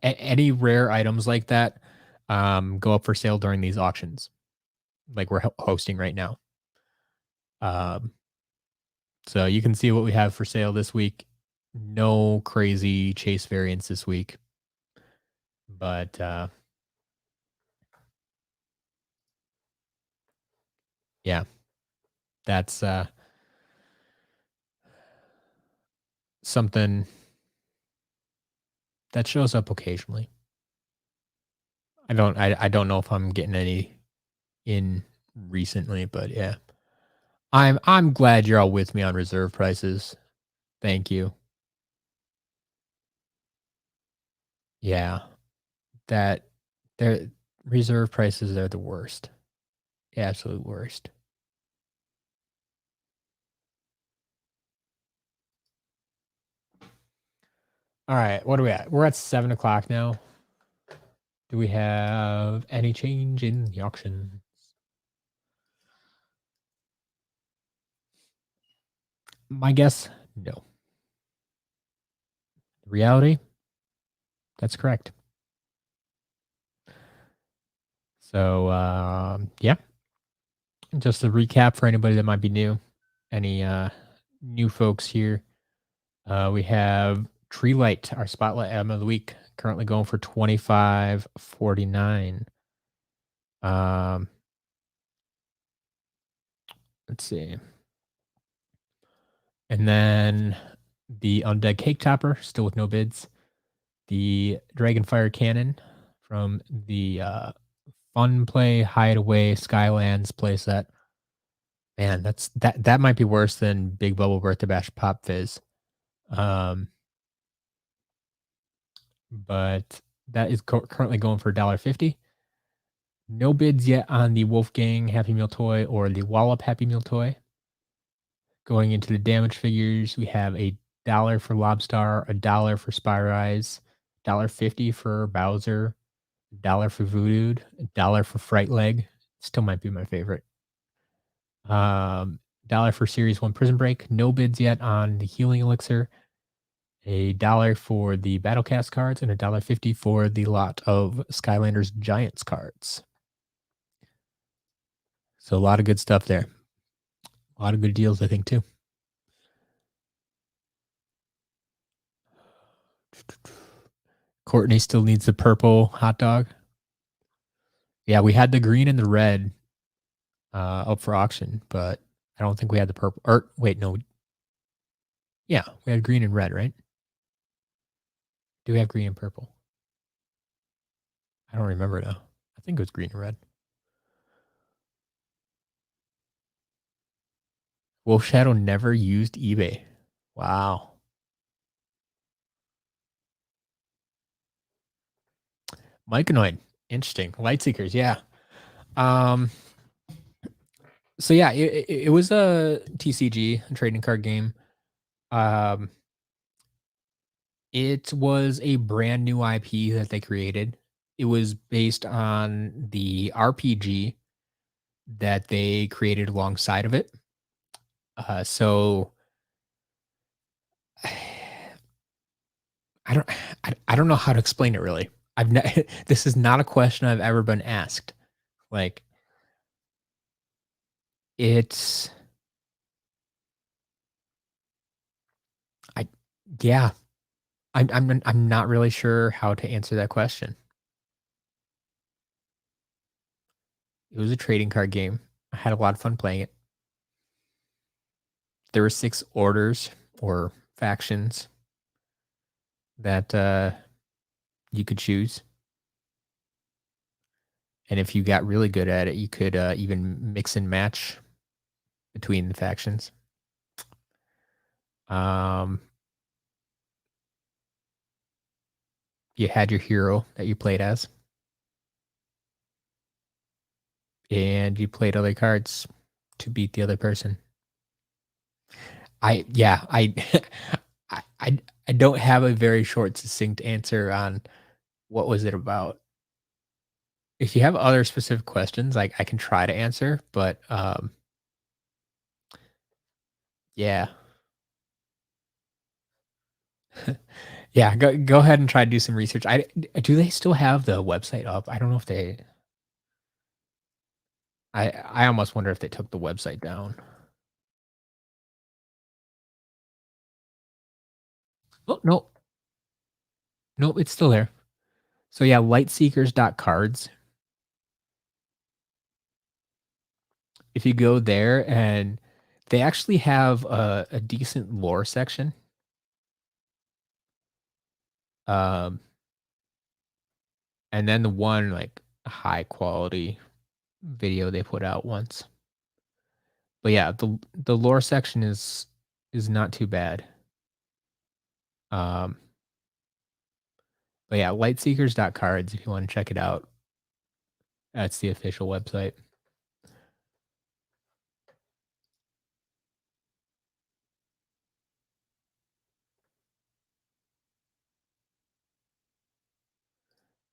Any rare items like that go up for sale during these auctions, like we're hosting right now. Um, so you can see what we have for sale this week. No crazy chase variants this week, but yeah, that's something that shows up occasionally. I don't know if I'm getting any in recently, but yeah. I'm glad you're all with me on reserve prices. Thank you. Yeah. That their reserve prices are the worst. Absolute worst. All right, what are we at? We're at 7 o'clock now. Do we have any change in the auction? My guess, no. Reality, that's correct. So, yeah. Just a recap for anybody that might be new. Any new folks here? We have TREELIGHT, our spotlight item of the week, currently going for $25.49. Let's see. And then the Undead Cake Topper, still with no bids. The Dragonfire Cannon from the Fun Play Hideaway Skylands playset. Man, that might be worse than Big Bubble Birthday Bash Pop Fizz. Um, but that is currently going for $1.50. No bids yet on the Wolfgang Happy Meal toy or the Wallop Happy Meal toy. Going into the damage figures, we have $1 for Lobstar, $1 for Spyrise, $1.50 for Bowser, $1 for Voodoo, $1 for Fright Leg. Still might be my favorite. $1 for Series 1 Prison Break. No bids yet on the Healing Elixir. $1 for the Battlecast cards and $1.50 for the lot of Skylanders Giants cards. So a lot of good stuff there. A lot of good deals, I think, too. Courtney still needs the purple hot dog. Yeah, we had the green and the red up for auction, but I don't think we had the purple. Or wait, no. Yeah, we had green and red, right? Do we have green and purple? I don't remember now. I think it was green and red. Wolf Shadow never used eBay. Wow. Myconoid. Interesting. Lightseekers, yeah. Um, so yeah, it was a TCG, a trading card game. Um, it was a brand new IP that they created. It was based on the RPG that they created alongside of it. So I don't I don't know how to explain it really. This is not a question I've ever been asked. Like it's I yeah, I'm not really sure how to answer that question. It was a trading card game. I had a lot of fun playing it. There were 6 orders or factions that you could choose. And if you got really good at it, you could even mix and match between the factions. Um, you had your hero that you played as, and you played other cards to beat the other person. I yeah, I I don't have a very short, succinct answer on what was it about. If you have other specific questions, like I can try to answer, but yeah. Yeah, go ahead and try to do some research. Do they still have the website up? I don't know if they I almost wonder if they took the website down. Oh, no. Nope, it's still there. So yeah, lightseekers.cards. If you go there and they actually have a decent lore section. Um, and then the one like high quality video they put out once. But yeah, the lore section is not too bad. Um, but yeah, lightseekers.cards if you want to check it out. That's the official website.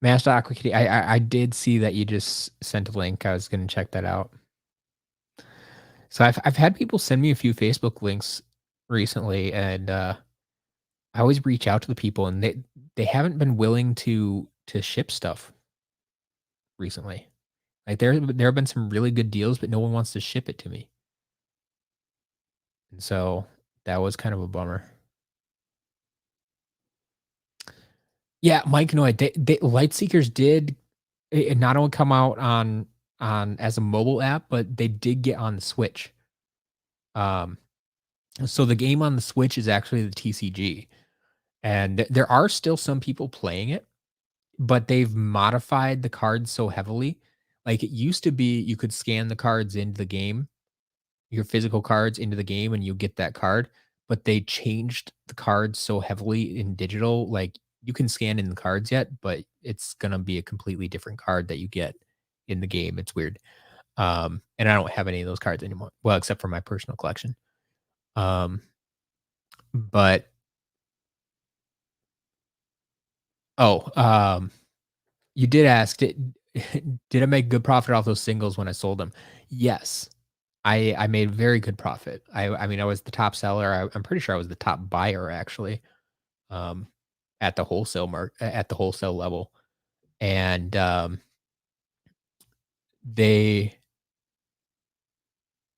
Master Aqua Kitty, I did see that you just sent a link. I was gonna check that out. So I've had people send me a few Facebook links recently, and I always reach out to the people, and they haven't been willing to ship stuff recently. Like there have been some really good deals, but no one wants to ship it to me, and so that was kind of a bummer. Yeah, Mike Noy, they Lightseekers did it not only come out on as a mobile app, but they did get on the Switch. Um, so the game on the Switch is actually the TCG, and there are still some people playing it, but they've modified the cards so heavily. Like it used to be, you could scan the cards into the game, your physical cards into the game and you get that card, but they changed the cards so heavily in digital, like, you can scan in the cards yet, but it's gonna be a completely different card that you get in the game, it's weird. And I don't have any of those cards anymore, well, except for my personal collection. Um, but oh, you did ask, did I make good profit off those singles when I sold them? Yes. I made very good profit. I mean, I was the top seller. I'm pretty sure I was the top buyer actually, um, at the at the wholesale level. And they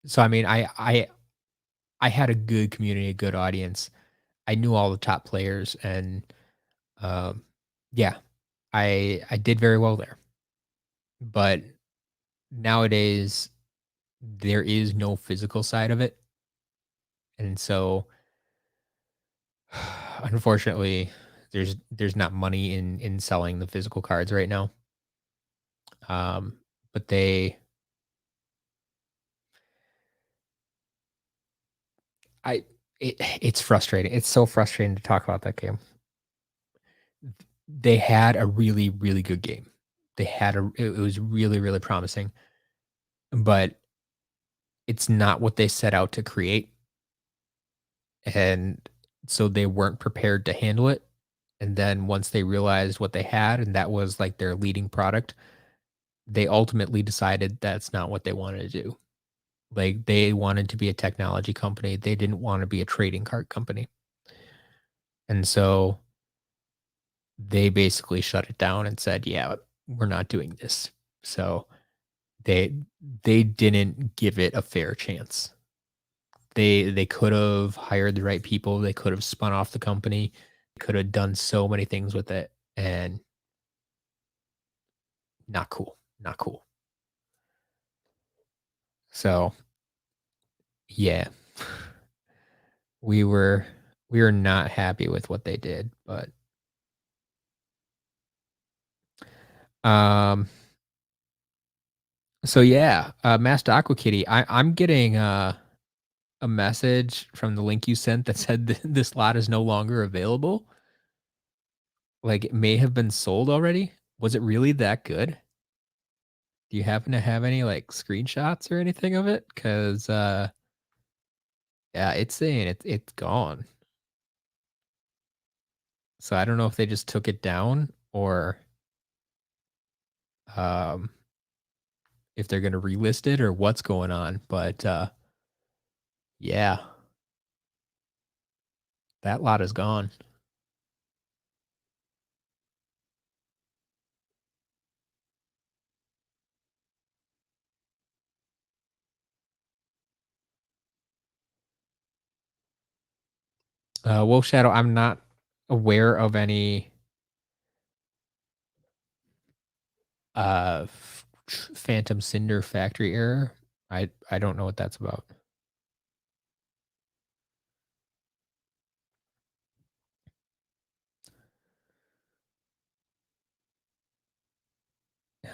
so I mean, I had a good community, a good audience. I knew all the top players and um yeah, I did very well there. But nowadays there is no physical side of it. And so unfortunately, there's not money in selling the physical cards right now. Um, but I it's frustrating. It's so frustrating to talk about that game. They had a really, really good game. It was really, really promising, but it's not what they set out to create. And so they weren't prepared to handle it. And then once they realized what they had, and that was like their leading product, they ultimately decided that's not what they wanted to do. Like, they wanted to be a technology company, they didn't wanna be a trading card company, and so they basically shut it down and said, "Yeah, we're not doing this." So, they they didn't give it a fair chance. They could've hired the right people, they could've spun off the company, coulda done so many things with it, and not cool, not cool. So, yeah, we were we were not happy with what they did, but, um so yeah, Masked Aqua Kitty, I'm getting, a message from the link you sent that said this lot is no longer available. Like, it may have been sold already. Was it really that good? Do you happen to have any, like, screenshots or anything of it? Because yeah, it's saying it's gone. So I don't know if they just took it down or, um, if they're gonna relist it or what's going on, but, yeah, that lot is gone. Wolf Shadow, I'm not aware of any Phantom Cinder factory error. I don't know what that's about.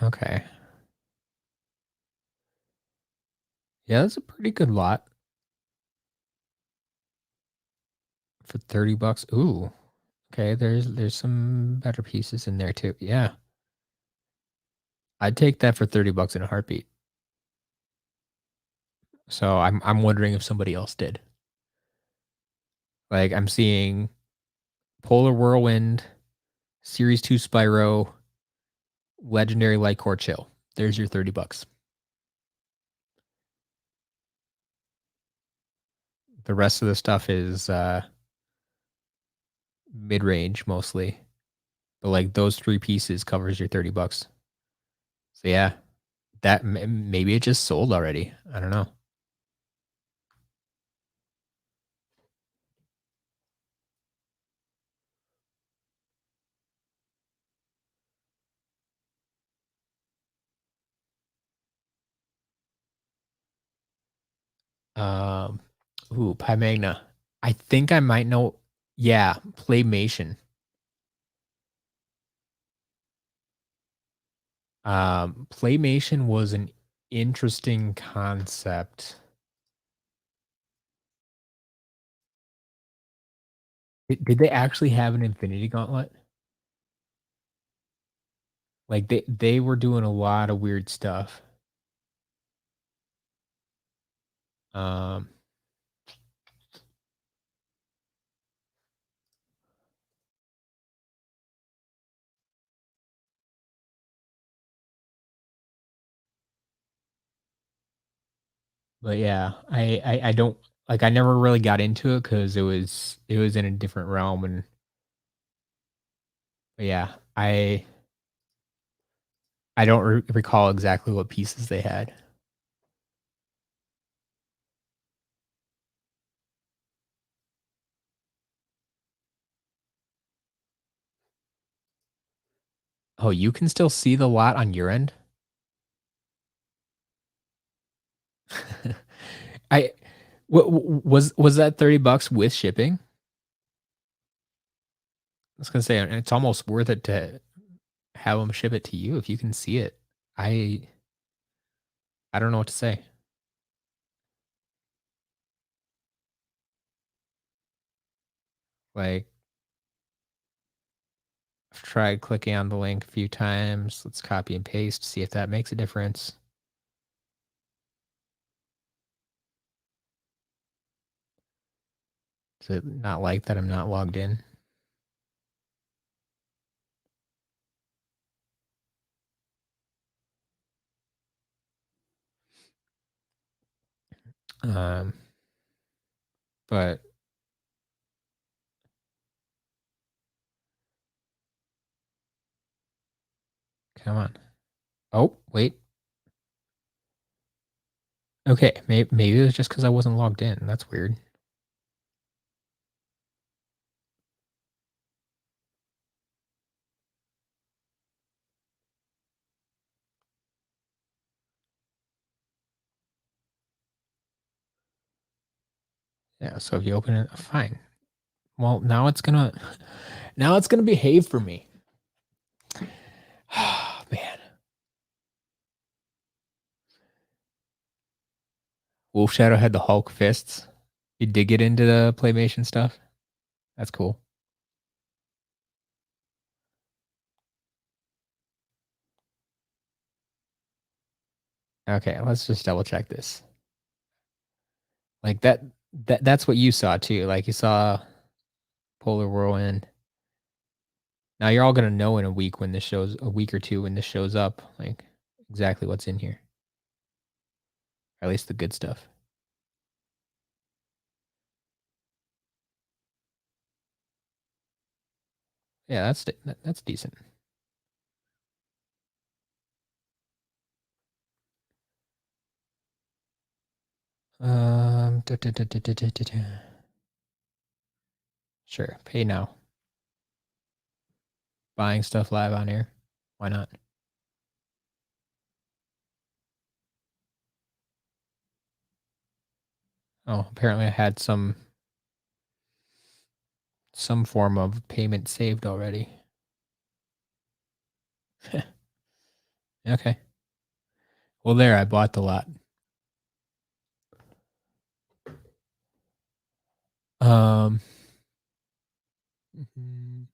Okay. Yeah, that's a pretty good lot for 30 bucks. Ooh. Okay, there's some better pieces in there too. Yeah. I'd take that for 30 bucks in a heartbeat. So I'm wondering if somebody else did. Like, I'm seeing Polar Whirlwind, Series 2 Spyro, Legendary Light Core Chill. There's your 30 bucks. The rest of the stuff is mid-range mostly. But like those three pieces covers your 30 bucks. So yeah, maybe it just sold already. I don't know. Um, ooh, Pi Magna. I think I might know. Yeah, Playmation. Playmation was an interesting concept. Did they actually have an Infinity Gauntlet? Like they were doing a lot of weird stuff. Um, but yeah, I don't like I never really got into it because it was in a different realm and but yeah, I don't recall exactly what pieces they had. Oh, you can still see the lot on your end? I what was that $30 with shipping? I was gonna say it's almost worth it to have them ship it to you if you can see it. I I don't know what to say. Like I've tried clicking on the link a few times. Let's copy and paste, see if that makes a difference. Does it not like that I'm not logged in? Um, but come on. Oh, wait. Okay, maybe it was just because I wasn't logged in. That's weird. Yeah, so if you open it, fine. Well, now it's gonna behave for me. Man, Wolf Shadow had the Hulk fists. You did get into the Playmation stuff. That's cool. Okay, let's just double check this. Like that's what you saw too. Like you saw Polar Whirlwind. Now you're all gonna know in a week or two when this shows up, like exactly what's in here. Or at least the good stuff. Yeah, that's decent. Sure. Pay now. Buying stuff live on air. Why not? Oh, apparently I had some form of payment saved already. Okay. Well, there I bought the lot. Um. mhm.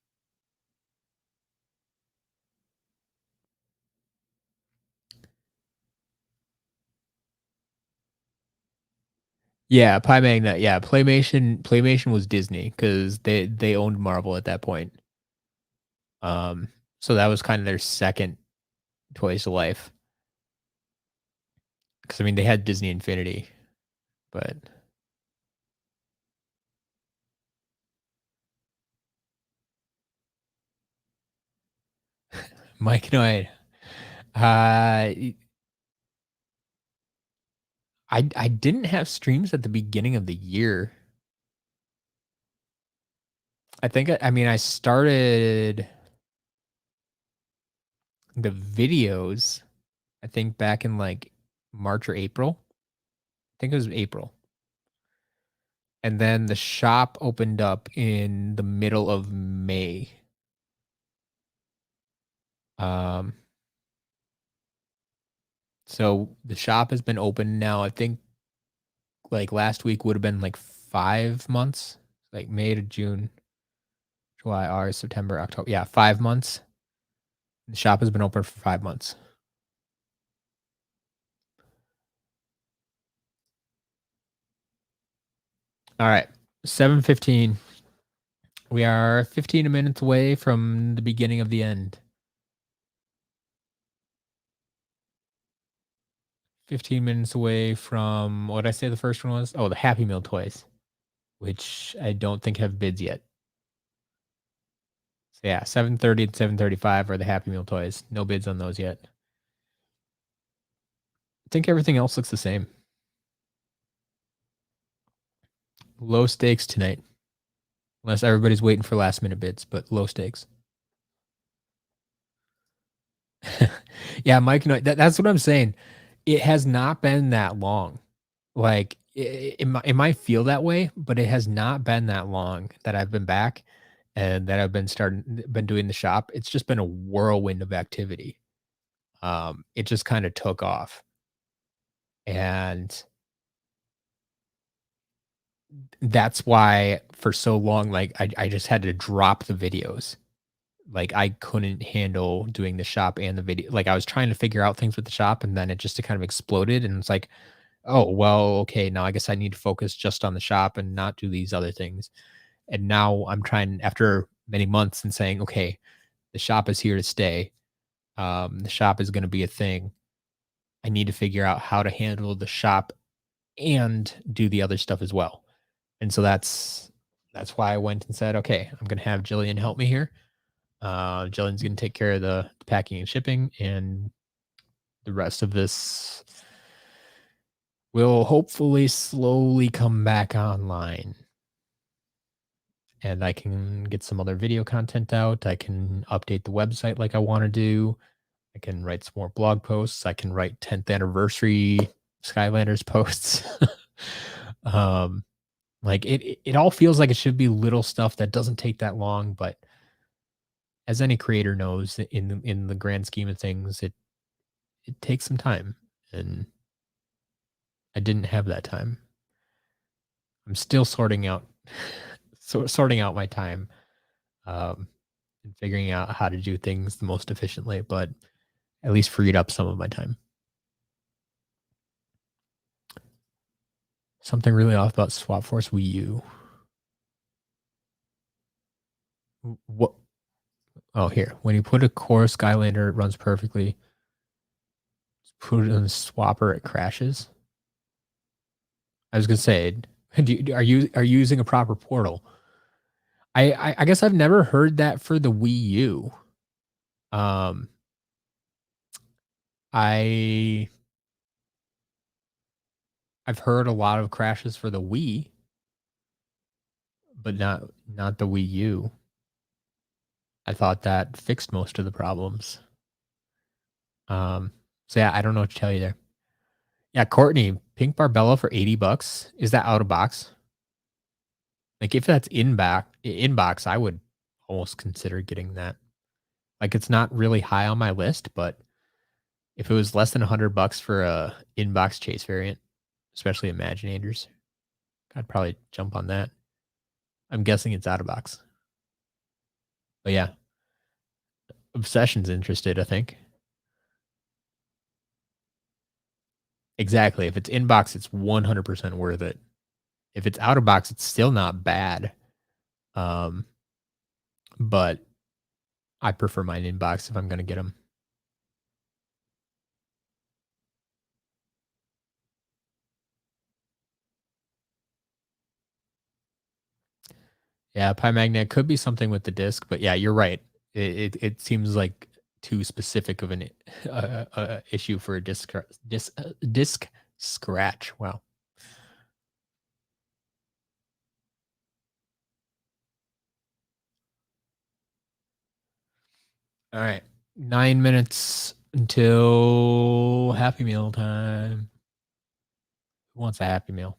Yeah, Pie Magnet. Yeah, Playmation was Disney because they owned Marvel at that point. Um, so that was kind of their second Toys to Life. Because I mean, they had Disney Infinity, but Mike and I, I didn't have streams at the beginning of the year. I mean, I started the videos. I think back in like March or April. I think it was April. And then the shop opened up in the middle of May. Um, so the shop has been open now. I think like last week would have been like 5 months, like May to June. July, August, September, October. Yeah, 5 months. The shop has been open for 5 months. All right, 7:15. We are 15 minutes away from the beginning of the end. 15 minutes away from what did I say the first one was? Oh, the Happy Meal toys, which I don't think have bids yet. So yeah, 7:30 and 7:35 are the Happy Meal toys. No bids on those yet. I think everything else looks the same. Low stakes tonight. Unless everybody's waiting for last minute bids, but low stakes. Yeah, Mike, no, that's what I'm saying. It has not been that long. Like it might feel that way, but it has not been that long that I've been back and that I've been doing the shop. It's just been a whirlwind of activity. It just kind of took off. And that's why for so long, like I just had to drop the videos. Like I couldn't handle doing the shop and the video. Like I was trying to figure out things with the shop and then it just kind of exploded. And it's like, oh, well, okay, now I guess I need to focus just on the shop and not do these other things. And now I'm trying after many months and saying, okay, the shop is here to stay. The shop is going to be a thing. I need to figure out how to handle the shop and do the other stuff as well. And so that's why I went and said, okay, I'm going to have Jillian help me here. Jillian's going to take care of the packing and shipping, and the rest of this will hopefully slowly come back online. And I can get some other video content out. I can update the website like I want to do. I can write some more blog posts. I can write 10th anniversary Skylanders posts. um, like it all feels like it should be little stuff that doesn't take that long, but as any creator knows, in the grand scheme of things, it takes some time, and I didn't have that time. I'm still sorting out sorting out my time, and figuring out how to do things the most efficiently, but at least freed up some of my time. Something really off about Swap Force Wii U. What? Oh, here. When you put a core Skylander, it runs perfectly. Put it in the swapper, it crashes. I was gonna say, are you using a proper portal? I guess I've never heard that for the Wii U. Um, I I've heard a lot of crashes for the Wii, but not the Wii U. I thought that fixed most of the problems. Um, so yeah, I don't know what to tell you there. Yeah, Courtney, Pink Barbella for $80. Is that out of box? Like if that's inbox, I would almost consider getting that. Like it's not really high on my list, but if it was less than $100 for a inbox chase variant, especially Imaginators, I'd probably jump on that. I'm guessing it's out of box. But yeah, Obsession's interested, I think. Exactly. If it's inbox, it's 100% worth it. If it's out of box, it's still not bad. Um, but I prefer mine inbox if I'm going to get them. Yeah, Pi Magnet could be something with the disc, but yeah, you're right. It seems like too specific of an issue for a disc scratch. Wow. All right, 9 minutes until Happy Meal time. Who wants a Happy Meal?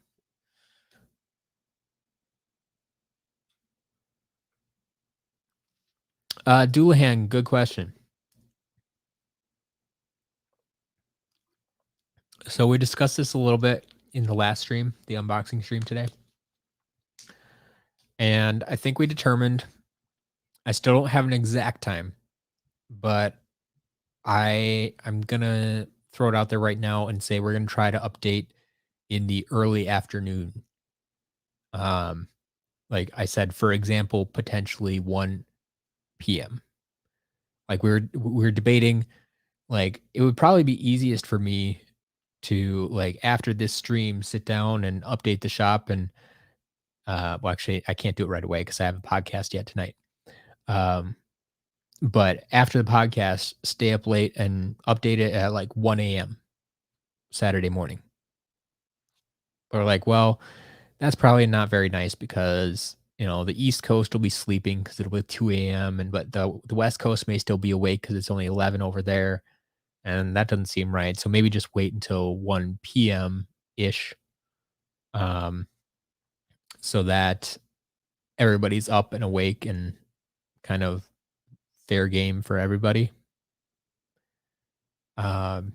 Doulahan, good question. So we discussed this a little bit in the last stream, the unboxing stream today. And I think we determined I still don't have an exact time, but I'm gonna throw it out there right now and say we're gonna try to update in the early afternoon. Um, like I said, for example, potentially 1 PM. Like we were debating, like it would probably be easiest for me to like after this stream sit down and update the shop and well actually I can't do it right away because I have a podcast yet tonight. Um, but after the podcast, stay up late and update it at like 1 a.m. Saturday morning. Or like, well, that's probably not very nice because, the East Coast will be sleeping because it'll be 2 a.m. and but the West Coast may still be awake because it's only 11 over there, and that doesn't seem right. So maybe just wait until 1 p.m. ish, um, so that everybody's up and awake and kind of fair game for everybody. Um,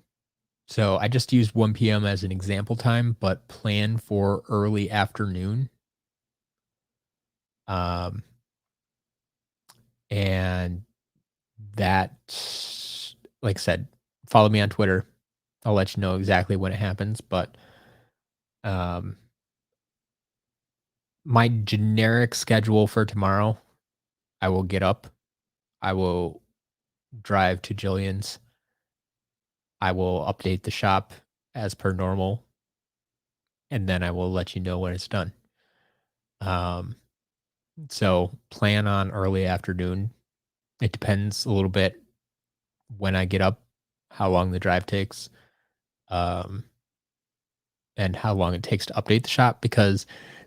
so I just used 1 p.m. as an example time, but plan for early afternoon. Um, and that, like I said, follow me on Twitter. I'll let you know exactly when it happens. But um, my generic schedule for tomorrow, I will get up. I will drive to Jillian's. I will update the shop as per normal, and then I will let you know when it's done. Um, so plan on early afternoon. It depends a little bit when I get up, how long the drive takes, um, and how long it takes to update the shop because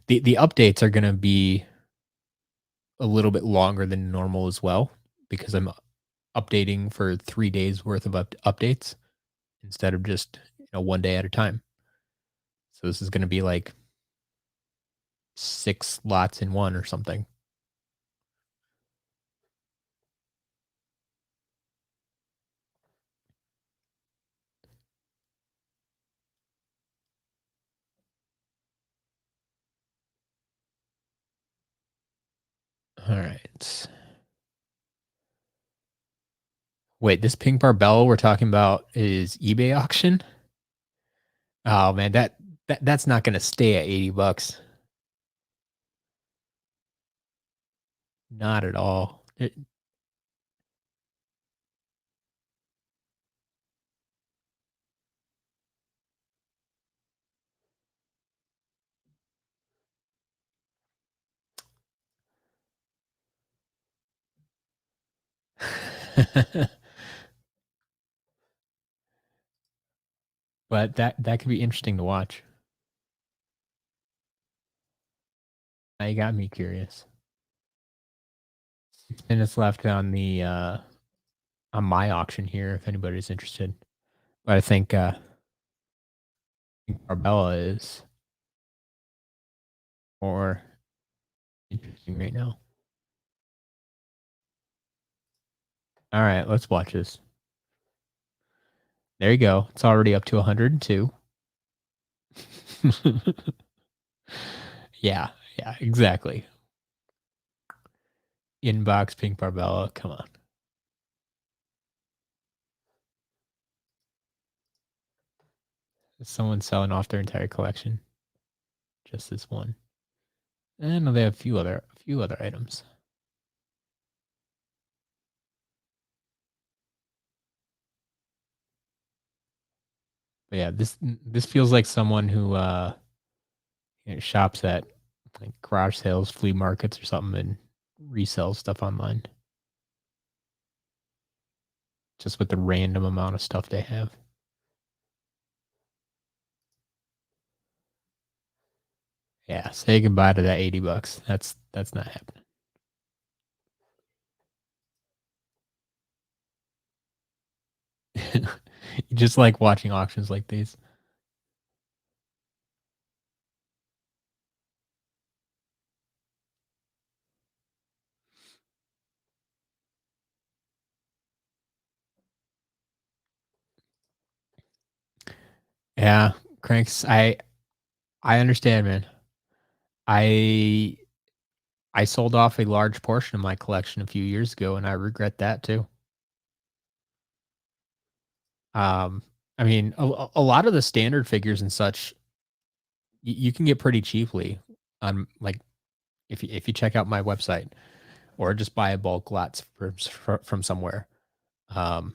the updates are going to be a little bit longer than normal as well because I'm updating for 3 days worth of updates instead of just 1 day at a time. So this is going to be like 6 lots in one or something. All right. Wait, this pink barbell we're talking about is eBay auction? Oh man, that's not going to stay at $80. Not at all. But that could be interesting to watch. Now you got me curious. 6 minutes left on my auction here if anybody's interested. But I think Arbella is more interesting right now. All right, let's watch this. There you go. It's already up to 102. Yeah, yeah, exactly. Inbox Pink Barbella. Come on. Is someone selling off their entire collection? Just this one. And no, they have a few other items. But yeah, this feels like someone who shops at like garage sales, flea markets, or something, and resells stuff online. Just with the random amount of stuff they have. Yeah, say goodbye to that $80. That's not happening. You just like watching auctions like these. Yeah, cranks. I understand, man. I I sold off a large portion of my collection a few years ago, and I regret that too. Um, I mean, a lot of the standard figures and such, you can get pretty cheaply on like if you check out my website or just buy a bulk lots from somewhere. Um,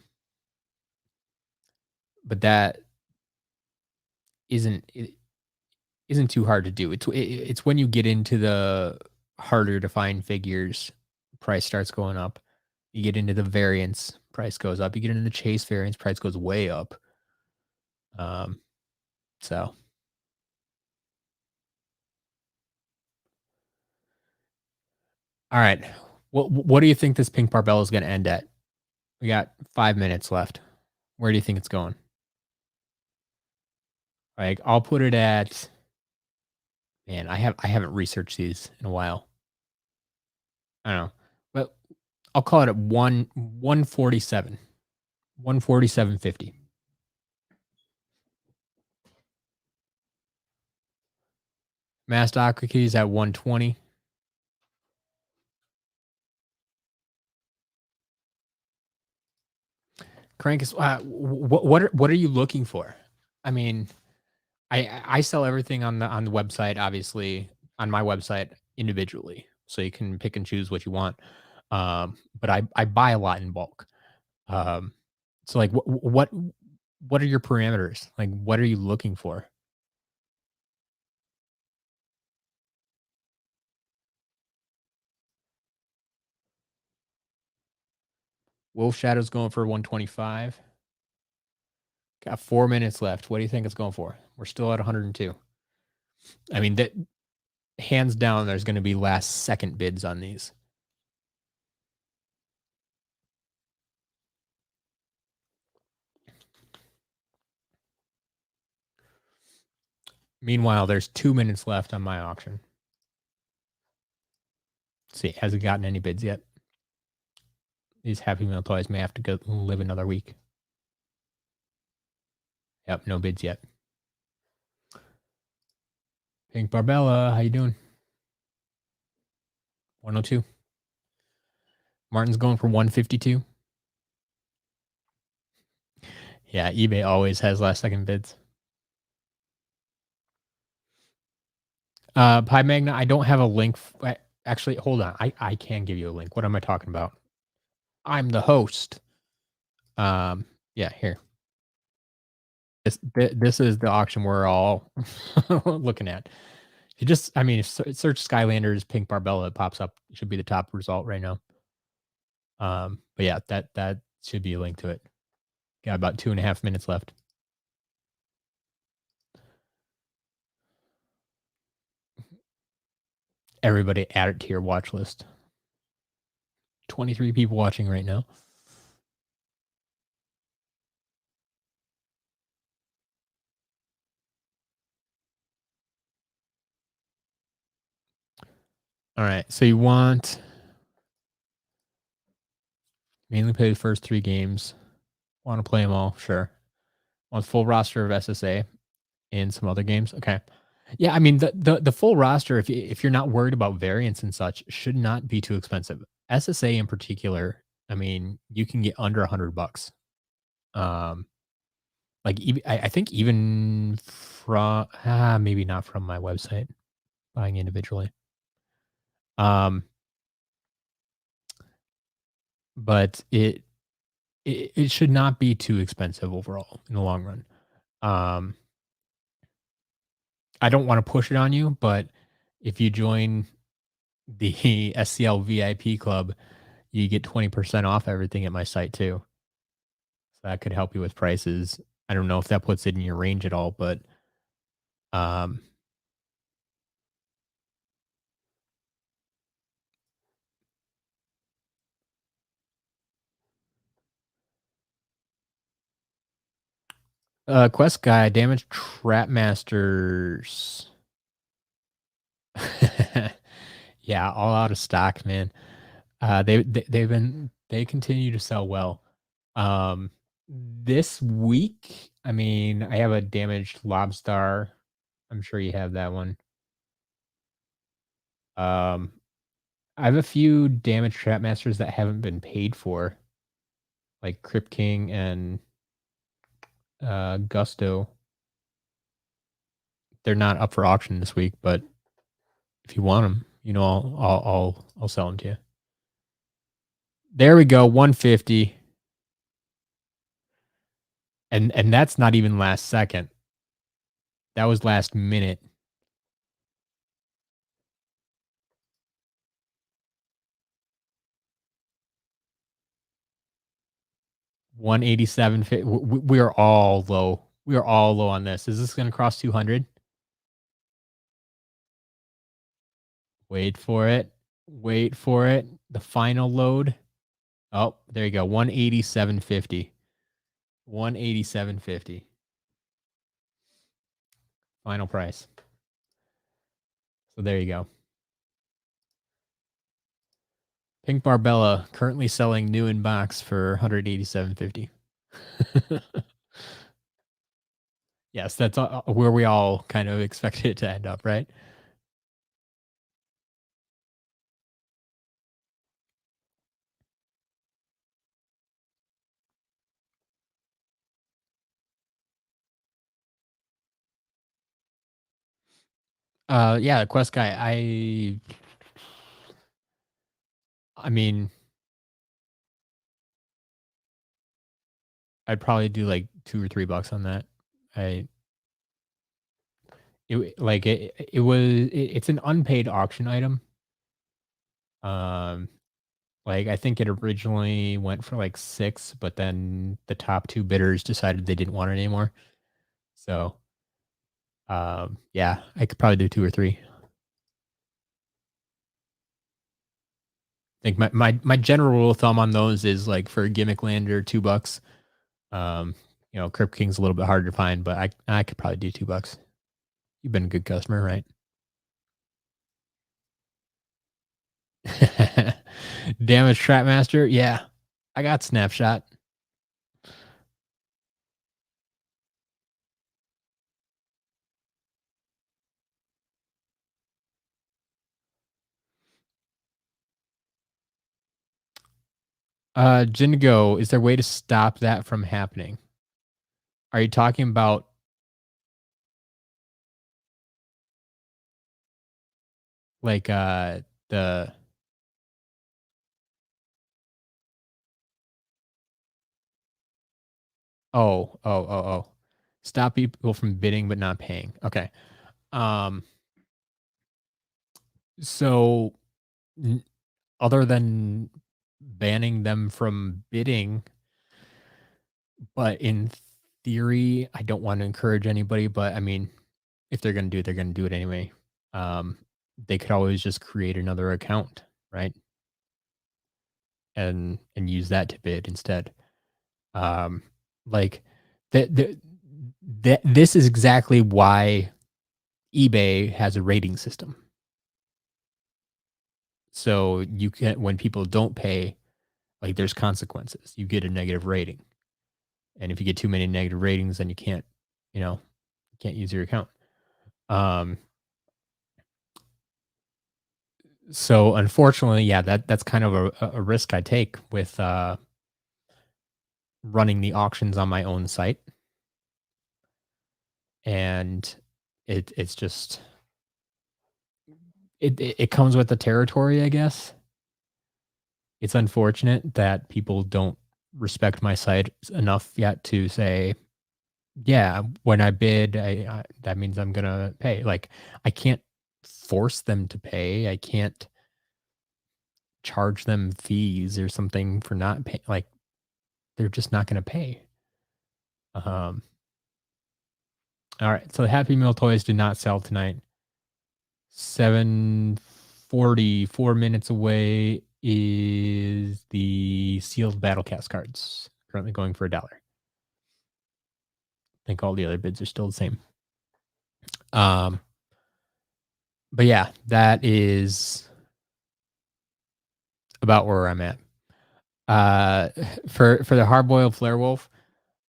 but that isn't it isn't too hard to do. It's when you get into the harder to find figures, price starts going up. You get into the variants, price goes up. You get into the chase variants, price goes way up. Um, so all right. What do you think this pink barbell is gonna end at? We got 5 minutes left. Where do you think it's going? Like I'll put it at man, I haven't researched these in a while. I don't know. But I'll call it at 147. 147.50. Mastocrates at 120. Crankus, what are you looking for? I mean, I sell everything on the website, obviously on my website individually, so you can pick and choose what you want. But I buy a lot in bulk. Um, so like what are your parameters? Like what are you looking for? Wolf Shadow's going for 125. Got 4 minutes left. What do you think it's going for? We're still at 102. I mean that hands down, there's going to be last second bids on these. Meanwhile, there's 2 minutes left on my auction. Let's see, hasn't gotten any bids yet. These Happy Meal toys may have to go live another week. Yep, no bids yet. Pink Barbella, how you doing? 102. Martin's going for 152. Yeah, eBay always has last second bids. Pi Magna, I don't have a link. Actually, hold on. I can give you a link. What am I talking about? I'm the host. Yeah, here. This is the auction we're all looking at. You just, I mean, if search Skylanders Pink Barbella, it pops up. It should be the top result right now. But yeah, that should be a link to it. Got about 2.5 minutes left. Everybody add it to your watch list. 23 people watching right now. All right. So you want mainly play the first 3 games. Want to play them all? Sure. Want full roster of SSA and some other games? Okay. Yeah, I mean the full roster, if you're not worried about variants and such, should not be too expensive. SSA in particular, I mean, you can get under $100. Um, like even I think even from maybe not from my website, buying individually. Um, but it should not be too expensive overall in the long run. Um, I don't want to push it on you, but if you join the SCL VIP club, you get 20% off everything at my site too. So that could help you with prices. I don't know if that puts it in your range at all, but um quest guy, damage trap masters. Yeah, all out of stock, man. They continue to sell well. This week, I mean, I have a damaged lobster. I'm sure you have that one. Um, I have a few damage trap masters that haven't been paid for, like Crypt King and Gusto. They're not up for auction this week, but if you want them, I'll sell them to you. There we go, 150. And that's not even last second. That was last minute. 187. We are all low. We are all low on this. Is this going to cross 200? Wait for it. Wait for it. The final load. Oh, there you go. 187.50. 187.50. Final price. So there you go. Pink Barbella currently selling new in box for 187.50. Yes, that's where we all kind of expected it to end up, right? Yeah, Quest guy. I mean, I'd probably do like $2 or $3 on that. It's an unpaid auction item. Um, like I think it originally went for like 6, but then the top 2 bidders decided they didn't want it anymore. So, yeah, I could probably do 2 or 3. I think my general rule of thumb on those is like for a gimmick lander, $2. Um, Crypt King's a little bit harder to find, but I could probably do $2. You've been a good customer, right? Damage Trapmaster, yeah. I got Snapshot. Jingo, is there a way to stop that from happening? Are you talking about like the oh. Stop people from bidding but not paying. Okay. Um so other than banning them from bidding, but in theory, I don't want to encourage anybody, but I mean, if they're going to do it, they're going to do it anyway. Um, they could always just create another account, right? And use that to bid instead. Um, like this is exactly why eBay has a rating system. So you can, when people don't pay, like there's consequences. You get a negative rating. And if you get too many negative ratings, then you can't use your account. So unfortunately, yeah, that's kind of a risk I take with running the auctions on my own site. And it's just it comes with the territory, I guess. It's unfortunate that people don't respect my site enough yet to say, yeah, when I bid, that means I'm gonna pay. Like I can't force them to pay. I can't charge them fees or something for not paying. Like they're just not gonna pay. Um. All right. So the Happy Meal toys did not sell tonight. 7:44 minutes away is the sealed Battlecast cards, currently going for $1. I think all the other bids are still the same. But yeah, that is about where I'm at. For the hard boiled flare wolf,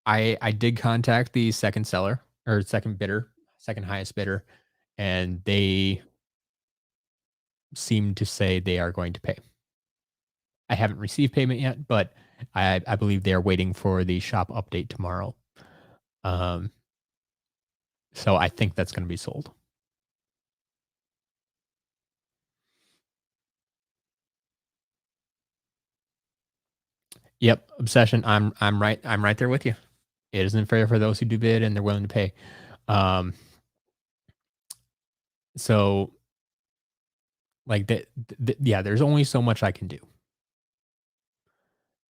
I did contact the second seller or second bidder, second highest bidder, and they seem to say they are going to pay. I haven't received payment yet, but I believe they are waiting for the shop update tomorrow. Um, so I think that's going to be sold. Yep, obsession. I'm right there with you. It isn't fair for those who do bid and they're willing to pay. Um, so like yeah, there's only so much I can do.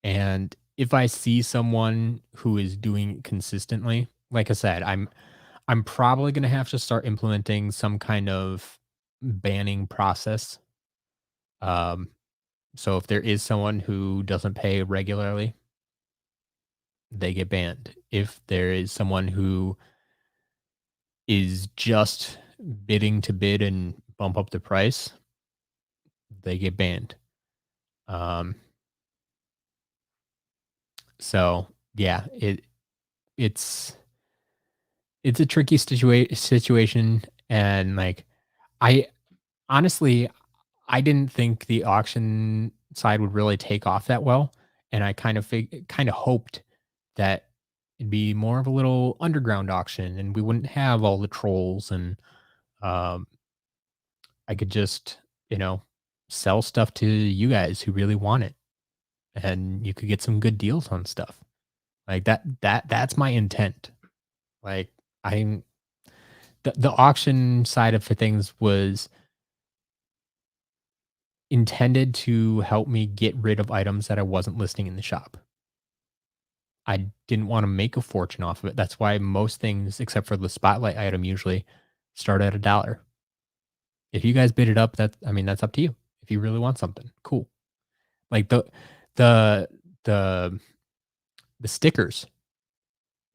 And if I see someone who is doing it consistently, like I said, I'm probably going to have to start implementing some kind of banning process. Um, so if there is someone who doesn't pay regularly, they get banned. If there is someone who is just bidding to bid and bump up the price, they get banned. Um, so yeah, it's it's a tricky situation, and like I honestly I didn't think the auction side would really take off that well, and I kind of hoped that it'd be more of a little underground auction, and we wouldn't have all the trolls, and um, I could just you know sell stuff to you guys who really want it, and you could get some good deals on stuff like that's my intent. Like I'm the auction side of things was intended to help me get rid of items that I wasn't listing in the shop. I didn't want to make a fortune off of it. That's why most things, except for the spotlight item, usually start at $1. If you guys bid it up, I mean, that's up to you. If you really want something, cool. Like the the the stickers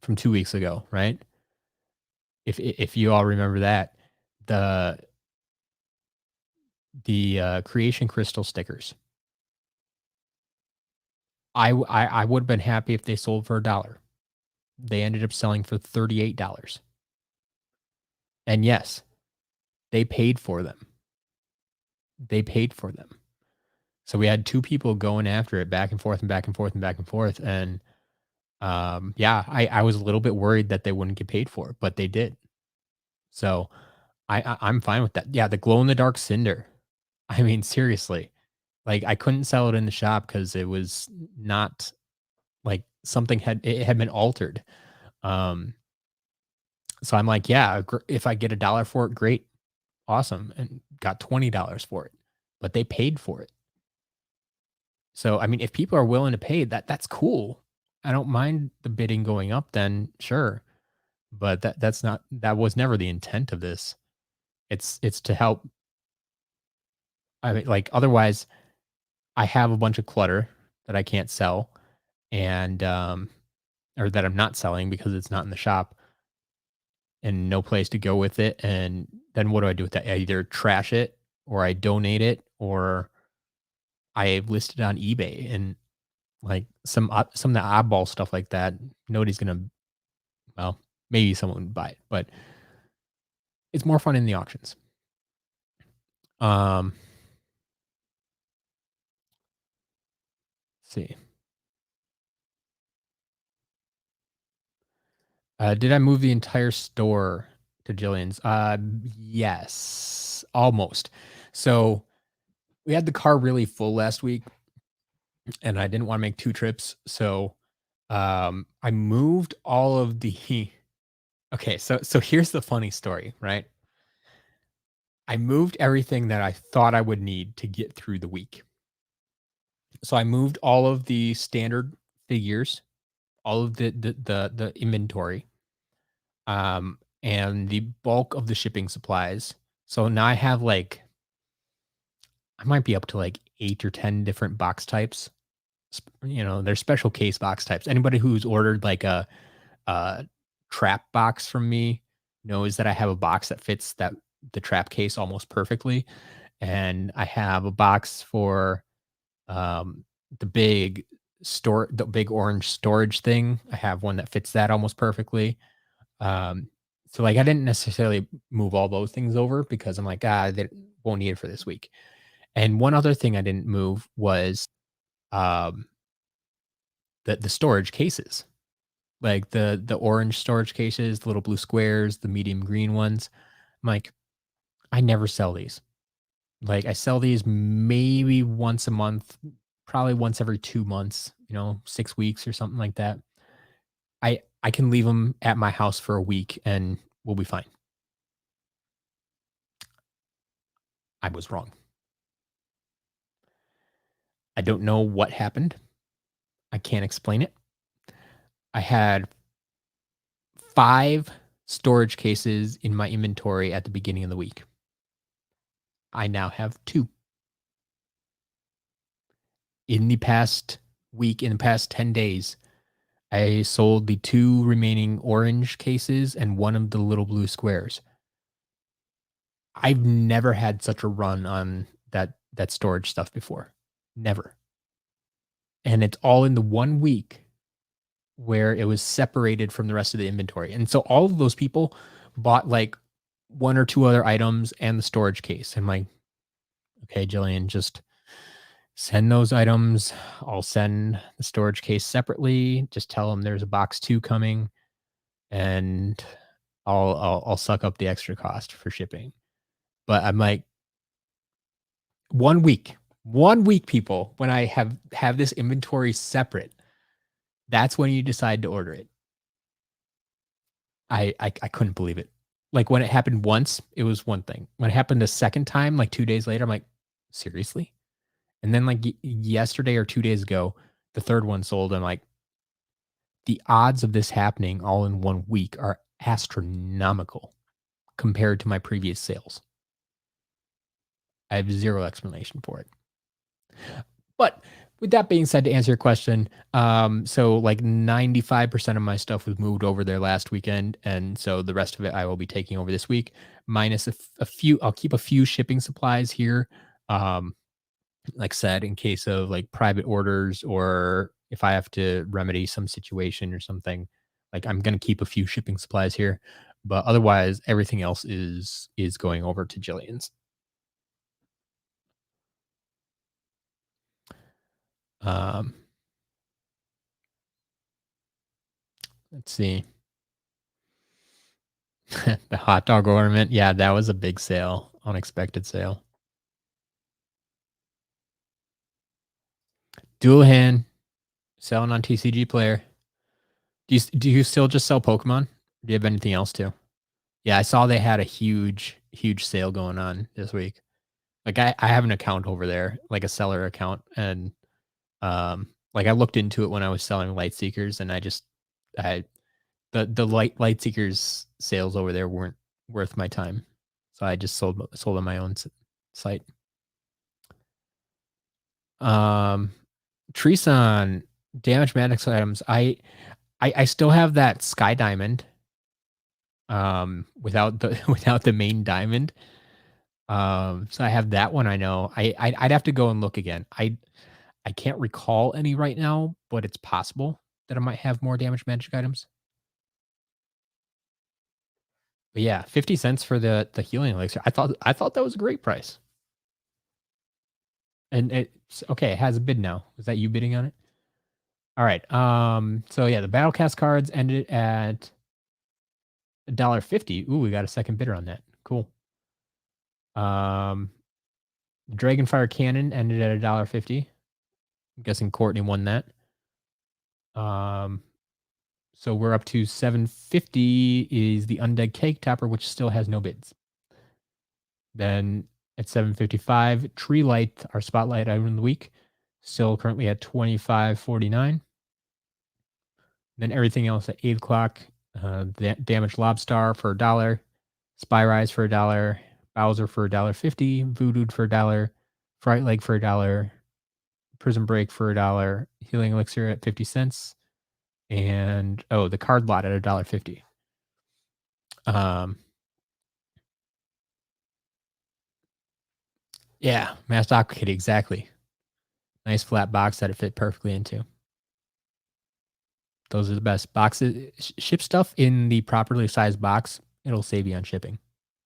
from 2 weeks ago, right? If you all remember that, the creation crystal stickers. I would have been happy if they sold for $1. They ended up selling for $38. And yes, they paid for them. They paid for them. So we had 2 people going after it back and forth and back and forth and back and forth, and, yeah, I was a little bit worried that they wouldn't get paid for it, but they did. So I'm fine with that. Yeah, the glow in the dark cinder. I mean, seriously, like, I couldn't sell it in the shop because it was not like, something had been altered. Um, so I'm like, "Yeah, if I get $1 for it, great, awesome," and got $20 for it, but they paid for it. So, I mean, if people are willing to pay, that's cool. I don't mind the bidding going up then, sure, but that was never the intent of this. It's to help. I mean, like, otherwise, I have a bunch of clutter that I can't sell and, or that I'm not selling because it's not in the shop and no place to go with it, and then what do I do with that? I either trash it or I donate it or I list it on eBay, and like some of the oddball stuff like that, nobody's gonna well, maybe someone would buy it, but it's more fun in the auctions. Um, see. Did I move the entire store to Jillian's? Yes, almost. So we had the car really full last week, and I didn't want to make 2 trips. So I moved all of the okay, so here's the funny story, right? I moved everything that I thought I would need to get through the week. So I moved all of the standard figures, all of the inventory, and the bulk of the shipping supplies. So now I have like I might be up to like 8 or 10 different box types. There's special case box types. Anybody who's ordered like a trap box from me knows that I have a box that fits the trap case almost perfectly, and I have a box for um, the big orange storage thing. I have one that fits that almost perfectly. Um, so like I didn't necessarily move all those things over because I'm like, they won't need it for this week. And one other thing I didn't move was um, the storage cases, like the orange storage cases, the little blue squares, the medium green ones. I'm like, I never sell these. Like I sell these maybe once a month, probably once every 2 months, 6 weeks or something like that. I can leave them at my house for a week and we'll be fine. I was wrong. I don't know what happened. I can't explain it. I had 5 storage cases in my inventory at the beginning of the week. I now have 2. In the past week, in the past 10 days, I sold the 2 remaining orange cases and one of the little blue squares. I've never had such a run on that storage stuff before. Never. And it's all in the 1 week where it was separated from the rest of the inventory. And so all of those people bought like 1 or 2 other items and the storage case. I'm like, okay, Jillian, just send those items. I'll send the storage case separately. Just tell them there's a box 2 coming, and I'll suck up the extra cost for shipping. But I'm like, 1 week, 1 week, people, when I have this inventory separate, that's when you decide to order it. I couldn't believe it. Like when it happened once, it was one thing. When it happened a second time, like 2 days later, I'm like, seriously? And then like yesterday or 2 days ago, the third one sold. I'm like, the odds of this happening all in 1 week are astronomical compared to my previous sales. I have zero explanation for it. But with that being said, to answer your question, so like 95% of my stuff was moved over there last weekend, and so the rest of it I will be taking over this week, minus a few. I'll keep a few shipping supplies here, um, like said, in case of like private orders or if I have to remedy some situation or something. Like I'm gonna keep a few shipping supplies here, but otherwise everything else is going over to Jillian's. Um, let's see. The hot dog ornament. Yeah, that was a big sale, unexpected sale. Dual hand selling on TCG Player. Do you still just sell Pokemon? Do you have anything else too? Yeah, I saw they had a huge sale going on this week. Like I have an account over there, like a seller account, and like I looked into it when I was selling Light Seekers, and I the Light Seekers sales over there weren't worth my time, so I just sold on my own site. Um, Treeson, damage madness items. I still have that Sky Diamond, without the without the main diamond. So I have that one. I know. I'd have to go and look again. I can't recall any right now, but it's possible that I might have more damage magic items. But yeah, 50 cents for the healing elixir. I thought that was a great price. And it's okay, it has a bid now. Is that you bidding on it? All right. So yeah, the Battlecast cards ended at $1.50. Ooh, we got a second bidder on that. Cool. Um Dragonfire Cannon ended at $1.50. I'm guessing Courtney won that. Um so we're up to 750 is the Undead Cake Topper, which still has no bids. Then at 755, TREELIGHT, our spotlight item of the week, still currently at 25.49. Then everything else at 8 o'clock, Damaged Lobstar for $1, Spyrise for $1, Bowser for $1.50, Voodooed for $1, Fright Leg for $1, Prison Break for $1, Healing Elixir at 50 cents, and the card lot at $1.50. Yeah, Masked Aqua Kitty, exactly. Nice flat box that it fit perfectly into. Those are the best boxes. Ship stuff in the properly sized box. It'll save you on shipping.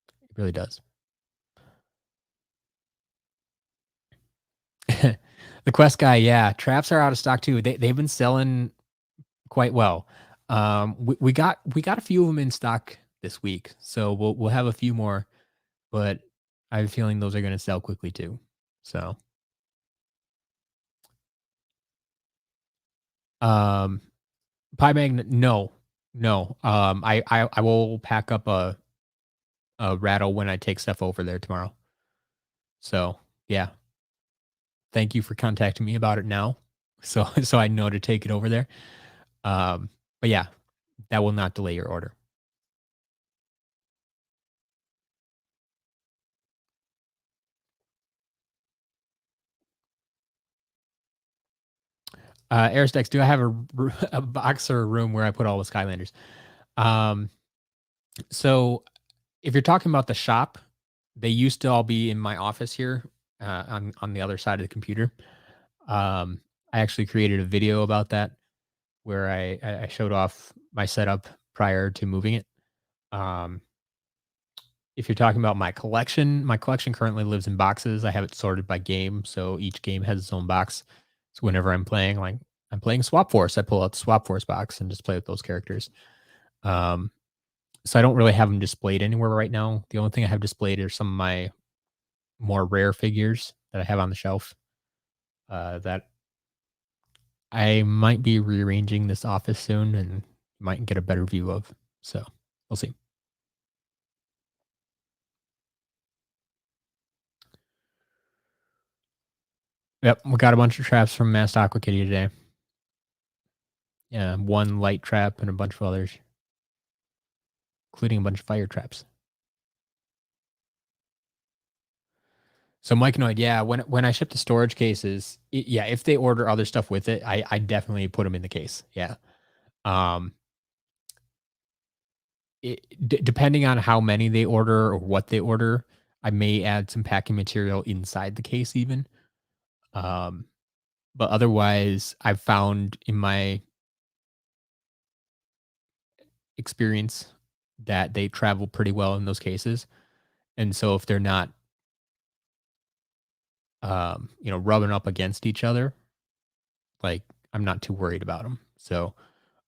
It really does. The Quest guy, yeah, traps are out of stock too. They've been selling quite well. We got a few of them in stock this week, so we'll have a few more, but I have a feeling those are gonna sell quickly too. So, um, pie magnet, no, no. I will pack up a rattle when I take stuff over there tomorrow. So yeah, thank you for contacting me about it now, so so I know to take it over there. But yeah, that will not delay your order. Aristex, do I have a box or a room where I put all the Skylanders? Um, so if you're talking about the shop, they used to all be in my office here on the other side of the computer. I actually created a video about that where I showed off my setup prior to moving it. Um, if you're talking about my collection currently lives in boxes. I have it sorted by game, so each game has its own box. So whenever I'm playing, like I'm playing Swap Force, I pull out the Swap Force box and just play with those characters. Um, so I don't really have them displayed anywhere right now. The only thing I have displayed are some of my more rare figures that I have on the shelf. That I might be rearranging this office soon and might get a better view of. So we'll see. Yep, we got a bunch of traps from Masked Aqua Kitty today. Yeah, one light trap and a bunch of others, including a bunch of fire traps. So Myconoid, yeah, when I ship the storage cases, yeah, if they order other stuff with it, I definitely put them in the case. Yeah. Um, depending on how many they order or what they order, I may add some packing material inside the case even. Um, but otherwise, I've found in my experience that they travel pretty well in those cases. And so if they're not rubbing up against each other, like I'm not too worried about them. So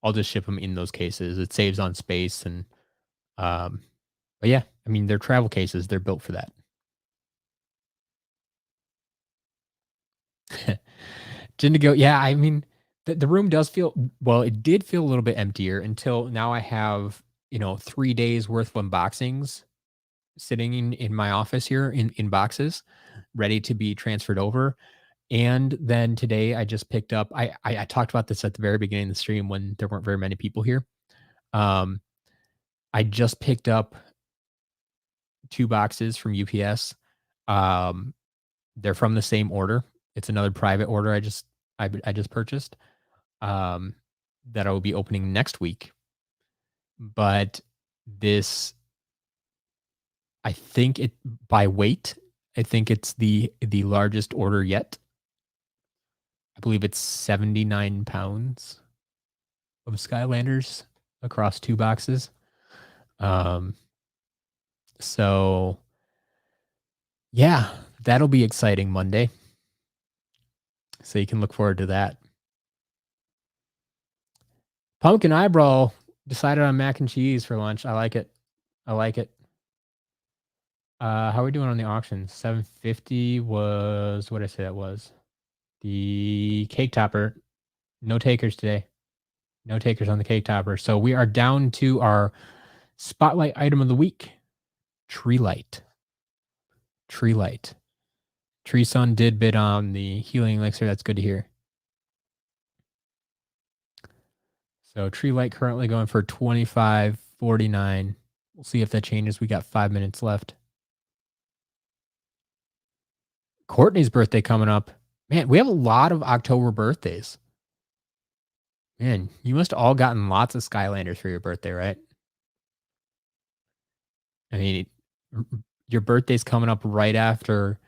I'll just ship them in those cases. It saves on space and um but yeah, I mean they're travel cases, they're built for that. Jindigo, yeah, I mean the room does feel well, it did feel a little bit emptier until now I have, 3 days worth of unboxings sitting in my office here in boxes ready to be transferred over. And then today I just picked up I talked about this at the very beginning of the stream when there weren't very many people here. Um, I just picked up 2 boxes from UPS. Um, they're from the same order. It's another private order I just purchased, um, that I will be opening next week. But this I think it by weight, I think it's the largest order yet. I believe it's 79 pounds of Skylanders across 2 boxes. Um, so yeah, that'll be exciting Monday. So you can look forward to that. Pumpkin eyebrow decided on mac and cheese for lunch. I like it. I like it. How are we doing on the auction? 750 was what did I say that was. The cake topper. No takers today. No takers on the cake topper. So we are down to our spotlight item of the week. Tree light. Tree light. Tree Sun did bid on the healing elixir. That's good to hear. So Tree Light currently going for 25.49. We'll see if that changes. We got 5 minutes left. Courtney's birthday coming up. Man, we have a lot of October birthdays. Man, you must have all gotten lots of Skylanders for your birthday, right? I mean, your birthday's coming up right after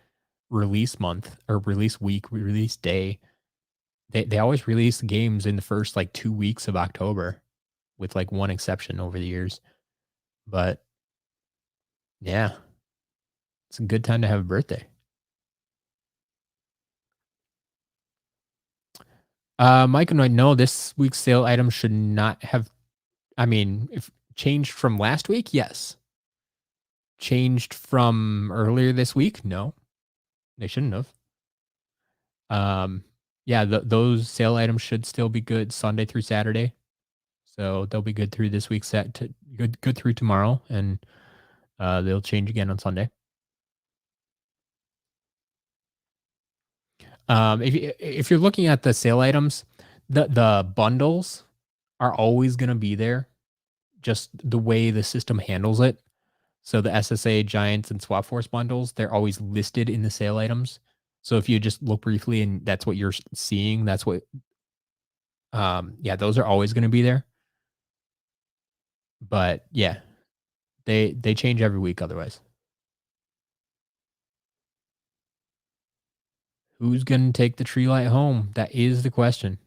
release month or release week, release day. They always release games in the first like 2 weeks of October, with like one exception over the years. But yeah, it's a good time to have a birthday. Mike and I know this week's sale item should not have, I mean, if changed from last week, yes. Changed from earlier this week? No, they shouldn't have. Yeah, those sale items should still be good Sunday through Saturday. So they'll be good through this week's set to good through tomorrow, and they'll change again on Sunday. If you're looking at the sale items, the bundles are always gonna be there, just the way the system handles it. So the SSA, Giants, and Swap Force bundles, they're always listed in the sale items. So if you just look briefly and that's what you're seeing, that's what yeah, those are always gonna be there. But yeah, they change every week otherwise. Who's gonna take the tree light home? That is the question.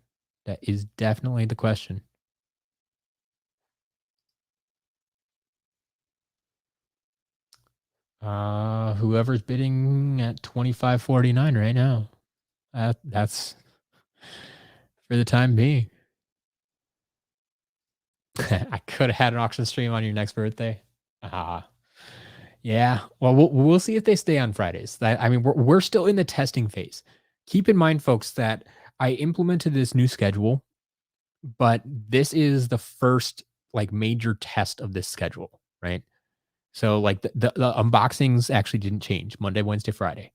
That is definitely the question. Whoever's bidding at 25.49 right now. That's for the time being. I could have had an auction stream on your next birthday. Ah, yeah. Well, we'll see if they stay on Fridays. I mean, we're still in the testing phase. Keep in mind, folks, that I implemented this new schedule, but this is the first like major test of this schedule, right? So like the unboxings actually didn't change Monday, Wednesday, Friday.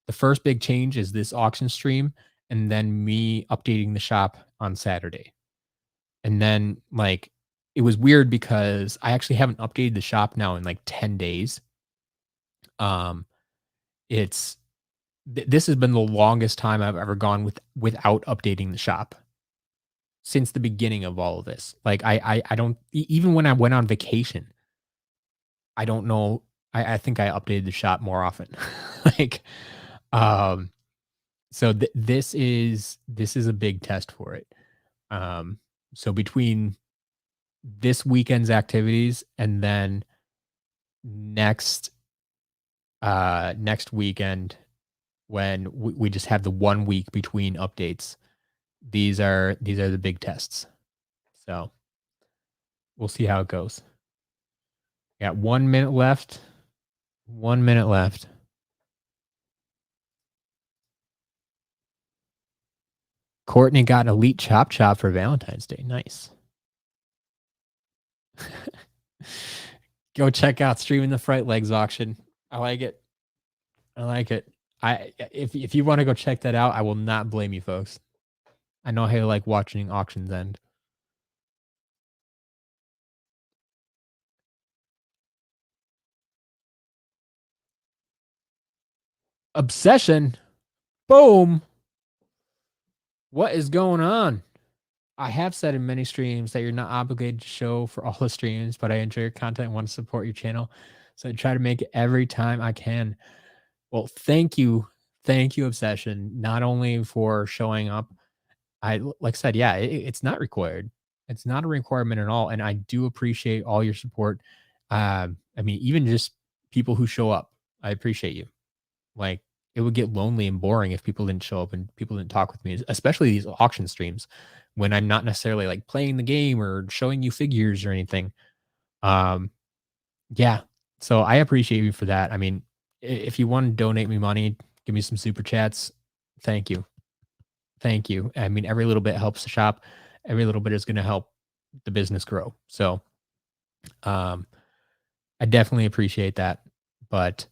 The first big change is this auction stream, and then me updating the shop on Saturday. And then like it was weird because I actually haven't updated the shop now in like 10 days. Um it's this has been the longest time I've ever gone without updating the shop since the beginning of all of this. Like I don't even when I went on vacation, I don't know. I think I updated the shop more often. like um so this is a big test for it. Um so between this weekend's activities and then next next weekend when we just have the 1 week between updates, these are the big tests. So we'll see how it goes. Got 1 minute left. 1 minute left. Courtney got an elite chop chop for Valentine's Day. Nice. Go check out Streaming the Fright Legs auction. I like it. I like it. If you want to go check that out, I will not blame you, folks. I know how you like watching auctions end. Obsession. Boom. What is going on? I have said in many streams that you're not obligated to show for all the streams, but I enjoy your content and want to support your channel. So I try to make it every time I can. Well, thank you. Thank you, Obsession. Not only for showing up. Like I said, yeah, it's not required. It's not a requirement at all. And I do appreciate all your support. I mean, even just people who show up, I appreciate you. Like it would get lonely and boring if people didn't show up and people didn't talk with me, especially these auction streams when I'm not necessarily like playing the game or showing you figures or anything. Um, yeah. So I appreciate you for that. I mean, if you want to donate me money, give me some super chats. Thank you. Thank you. I mean, every little bit helps the shop. Every little bit is going to help the business grow. So, um, I definitely appreciate that. But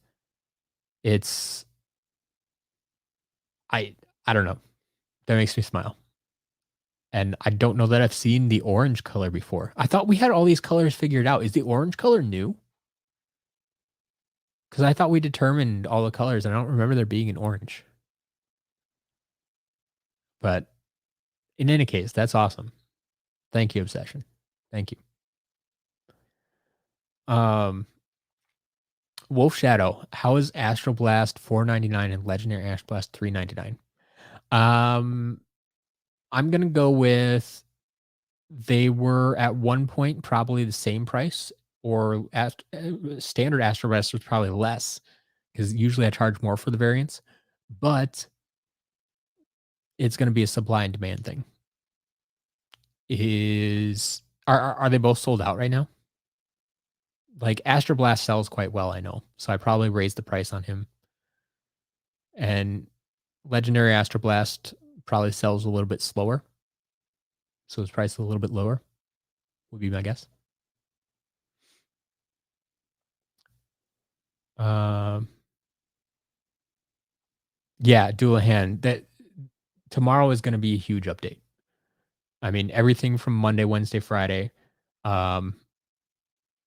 it's I I don't know. That makes me smile. And I don't know that I've seen the orange color before. I thought we had all these colors figured out. Is the orange color new? Because I thought we determined all the colors, and I don't remember there being an orange. But in any case, that's awesome. Thank you, Obsession. Thank you. Wolf Shadow. How is Astral Blast 4.99 and Legendary Astral Blast 3.99? I'm gonna go with they were at one point probably the same price, or at standard Astral Blast was probably less because usually I charge more for the variants, but it's going to be a supply and demand thing. is are they both sold out right now? Like Astroblast sells quite well, I know. So I probably raised the price on him. And Legendary Astroblast probably sells a little bit slower. So his price is a little bit lower, would be my guess. Um, yeah, dual hand. That tomorrow is going to be a huge update. I mean, everything from Monday, Wednesday, Friday, um,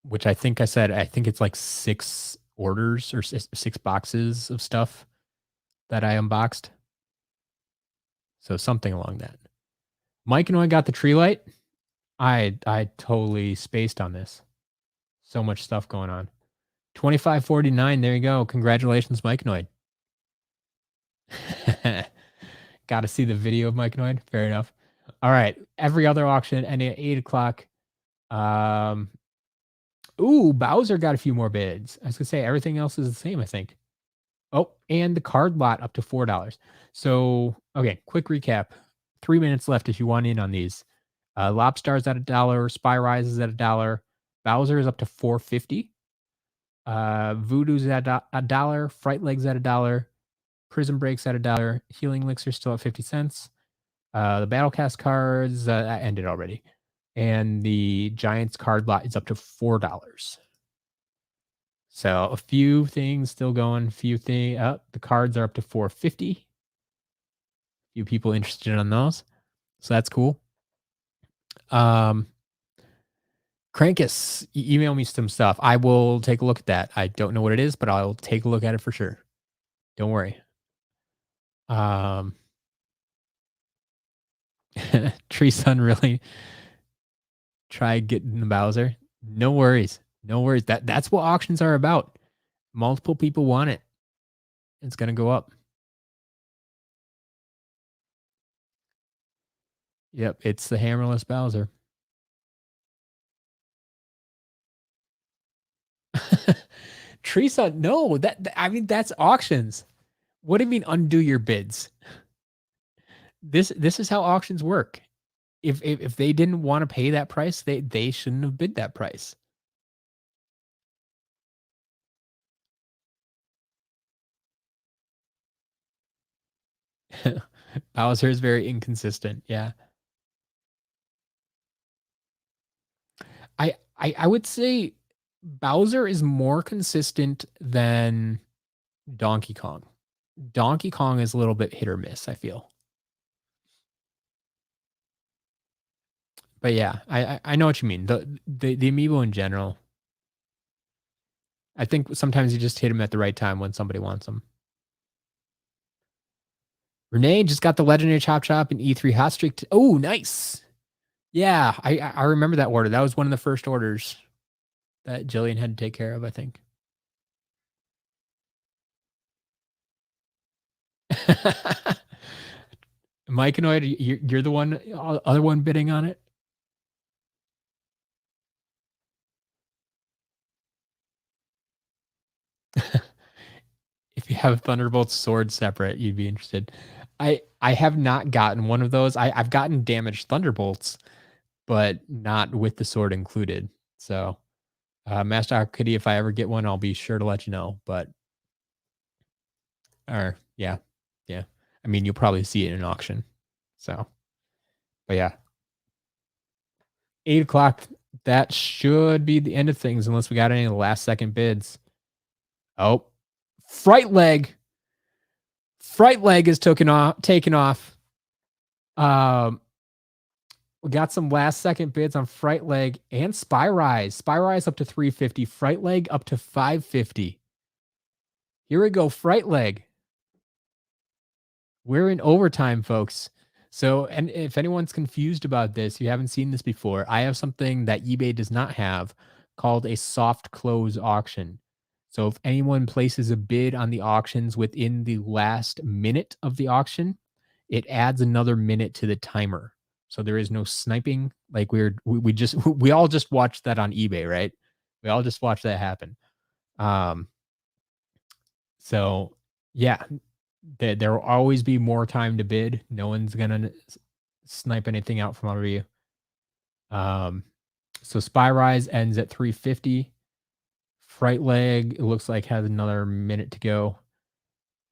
which I think I said, I think it's like 6 orders or 6 boxes of stuff that I unboxed. So something along that. Mike and I got the TREELIGHT. I totally spaced on this. So much stuff going on. 25.49. There you go. Congratulations, Mike Noid. Got to see the video of Mike Noid. Fair enough. All right. Every other auction ending at 8 o'clock. Ooh, Bowser got a few more bids. I was gonna say everything else is the same, I think. Oh, and the card lot up to $4. So, okay, quick recap. 3 minutes left if you want in on these. Lobstar's at $1, Spy Rise is at $1, Bowser is up to $4.50. Voodoo's at $1, Fright Legs at $1, Prison Break's at $1, Healing Elixir still at 50 cents. The Battlecast cards ended already. And the Giants card lot is up to $4. So a few things still going. The cards are up to $4.50. Few people interested on those, so that's cool. Crankus, email me some stuff. I will take a look at that. I don't know what it is, but I'll take a look at it for sure. Don't worry. Tree Sun really try getting the Bowser. No worries. No worries. That's what auctions are about. Multiple people want it. It's gonna go up. Yep, it's the hammerless Bowser. Teresa, no, I mean that's auctions. What do you mean undo your bids? This is how auctions work. If they didn't want to pay that price, they shouldn't have bid that price. Bowser is very inconsistent. Yeah. I would say Bowser is more consistent than Donkey Kong. Donkey Kong is a little bit hit or miss, I feel. But yeah, I know what you mean. The amiibo in general. I think sometimes you just hit them at the right time when somebody wants them. Renee just got the legendary Chop Chop and E3 Hot Streak. Oh, nice. Yeah, I remember that order. That was one of the first orders that Jillian had to take care of, I think. Mike and you're the one, other one bidding on it. If you have Thunderbolt's sword separate, you'd be interested. I have not gotten one of those. I've gotten damaged Thunderbolts, but not with the sword included. So, Master Kitty, if I ever get one, I'll be sure to let you know. But, or yeah. I mean, you'll probably see it in an auction. So, but yeah, 8 o'clock. That should be the end of things, unless we got any last second bids. Oh, Fright Leg. Fright Leg is taken off. We got some last second bids on Fright Leg and Spy Rise. Spy Rise up to 350. Fright Leg up to 550. Here we go. Fright Leg. We're in overtime, folks. So, and if anyone's confused about this, you haven't seen this before, I have something that eBay does not have called a soft close auction. So if anyone places a bid on the auctions within the last minute of the auction, it adds another minute to the timer. So there is no sniping. Like we all just watched that on eBay, right? We all just watched that happen. So yeah, there will always be more time to bid. No one's gonna snipe anything out from under you. Um, so Spy Rise ends at 350. Fright Leg, it looks like has another minute to go.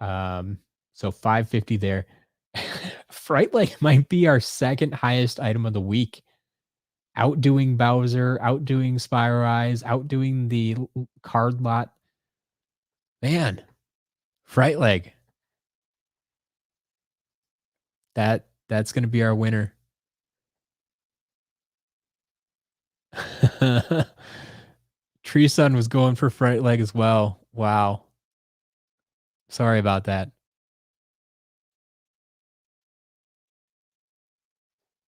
So 550 there. Fright Leg might be our second highest item of the week. Outdoing Bowser, outdoing Spy Rise, outdoing the card lot. Man, Fright Leg. That's gonna be our winner. Tree Sun was going for Fright Leg as well. Wow. Sorry about that.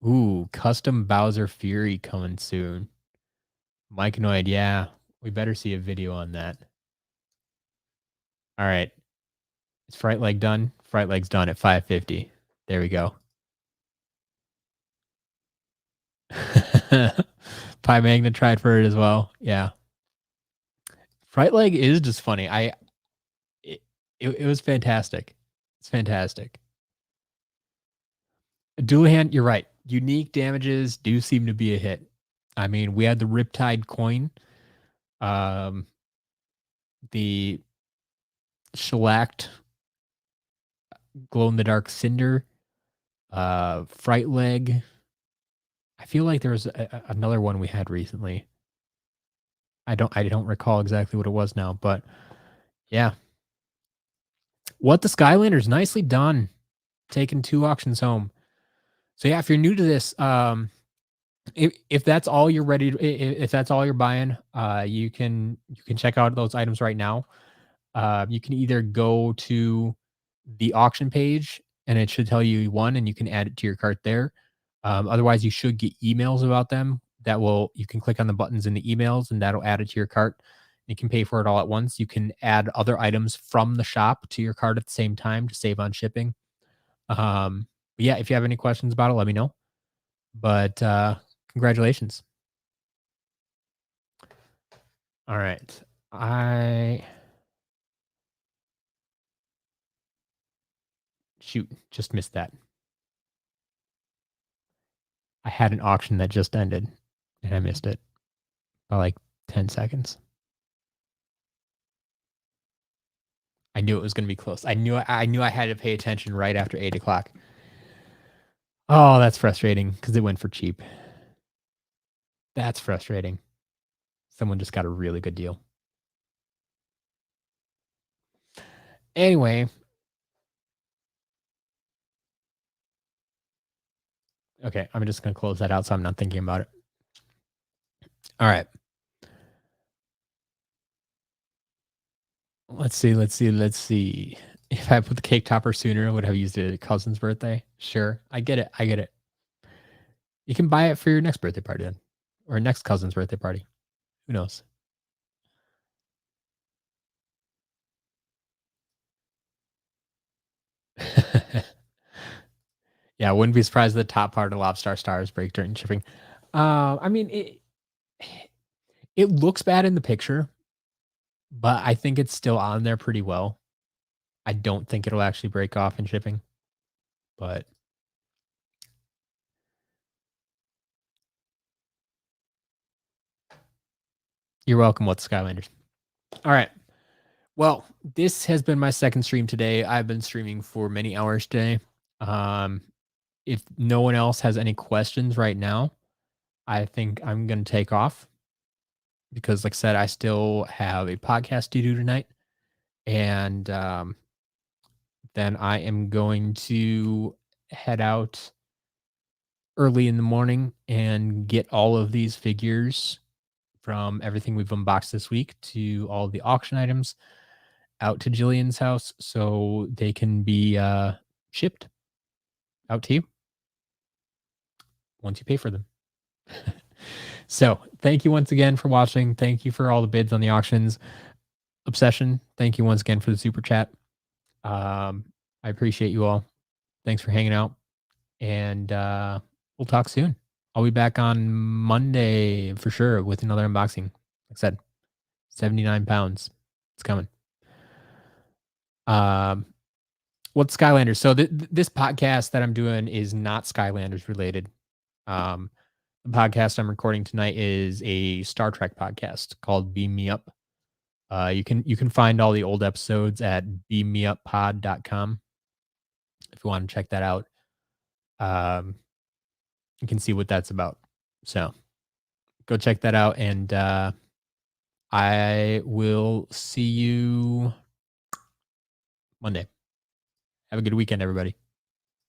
Ooh, custom Bowser Fury coming soon. Myconoid, yeah. We better see a video on that. All right. Is Fright Leg done? Fright Leg's done at 550. There we go. Pie Magna tried for it as well. Yeah. Fright Leg is just funny. It was fantastic. It's fantastic. Dual hand, you're right. Unique damages do seem to be a hit. I mean, we had the Riptide coin, um, the shellacked glow in the dark cinder, Fright Leg. I feel like there was another one we had recently. I don't recall exactly what it was now, but yeah. What the Skylanders, nicely done. Taking 2 auctions home. So yeah, if you're new to this, if that's all you're ready to, if that's all you're buying, you can check out those items right now. You can either go to the auction page and it should tell you you won and you can add it to your cart there. Otherwise, you should get emails about them that will, you can click on the buttons in the emails and that'll add it to your cart. You can pay for it all at once. You can add other items from the shop to your cart at the same time to save on shipping. But yeah, if you have any questions about it, let me know. But congratulations. All right. I shoot, just missed that. I had an auction that just ended and I missed it by like 10 seconds. I knew it was going to be close. I knew I had to pay attention right after 8 o'clock. Oh, that's frustrating because it went for cheap. That's frustrating. Someone just got a really good deal. Anyway. Okay, I'm just going to close that out so I'm not thinking about it. All right. Let's see. If I put the cake topper sooner, I would have used it at cousin's birthday. Sure. I get it. You can buy it for your next birthday party then. Or next cousin's birthday party. Who knows? Yeah, I wouldn't be surprised if the top part of Lobstar Stars break during shipping. I mean, it looks bad in the picture, but I think it's still on there pretty well. I don't think it'll actually break off in shipping, but you're welcome. What's Skylanders? All right. Well, this has been my second stream today. I've been streaming for many hours today. Um, if no one else has any questions right now, I think I'm going to take off because, like I said, I still have a podcast to do tonight. And then I am going to head out early in the morning and get all of these figures from everything we've unboxed this week to all the auction items out to Jillian's house so they can be shipped out to you once you pay for them. So thank you once again for watching. Thank you for all the bids on the auctions. Obsession, thank you once again for the super chat. I appreciate you all. Thanks for hanging out. And we'll talk soon. I'll be back on Monday for sure with another unboxing. Like I said, 79 pounds. It's coming. What's Skylanders? So this podcast that I'm doing is not Skylanders related. Um, The podcast I'm recording tonight is a Star Trek podcast called Beam Me Up. You can find all the old episodes at beammeuppod.com if you want to check that out. Um, you can see what that's about. So go check that out, and I will see you Monday. Have a good weekend, everybody.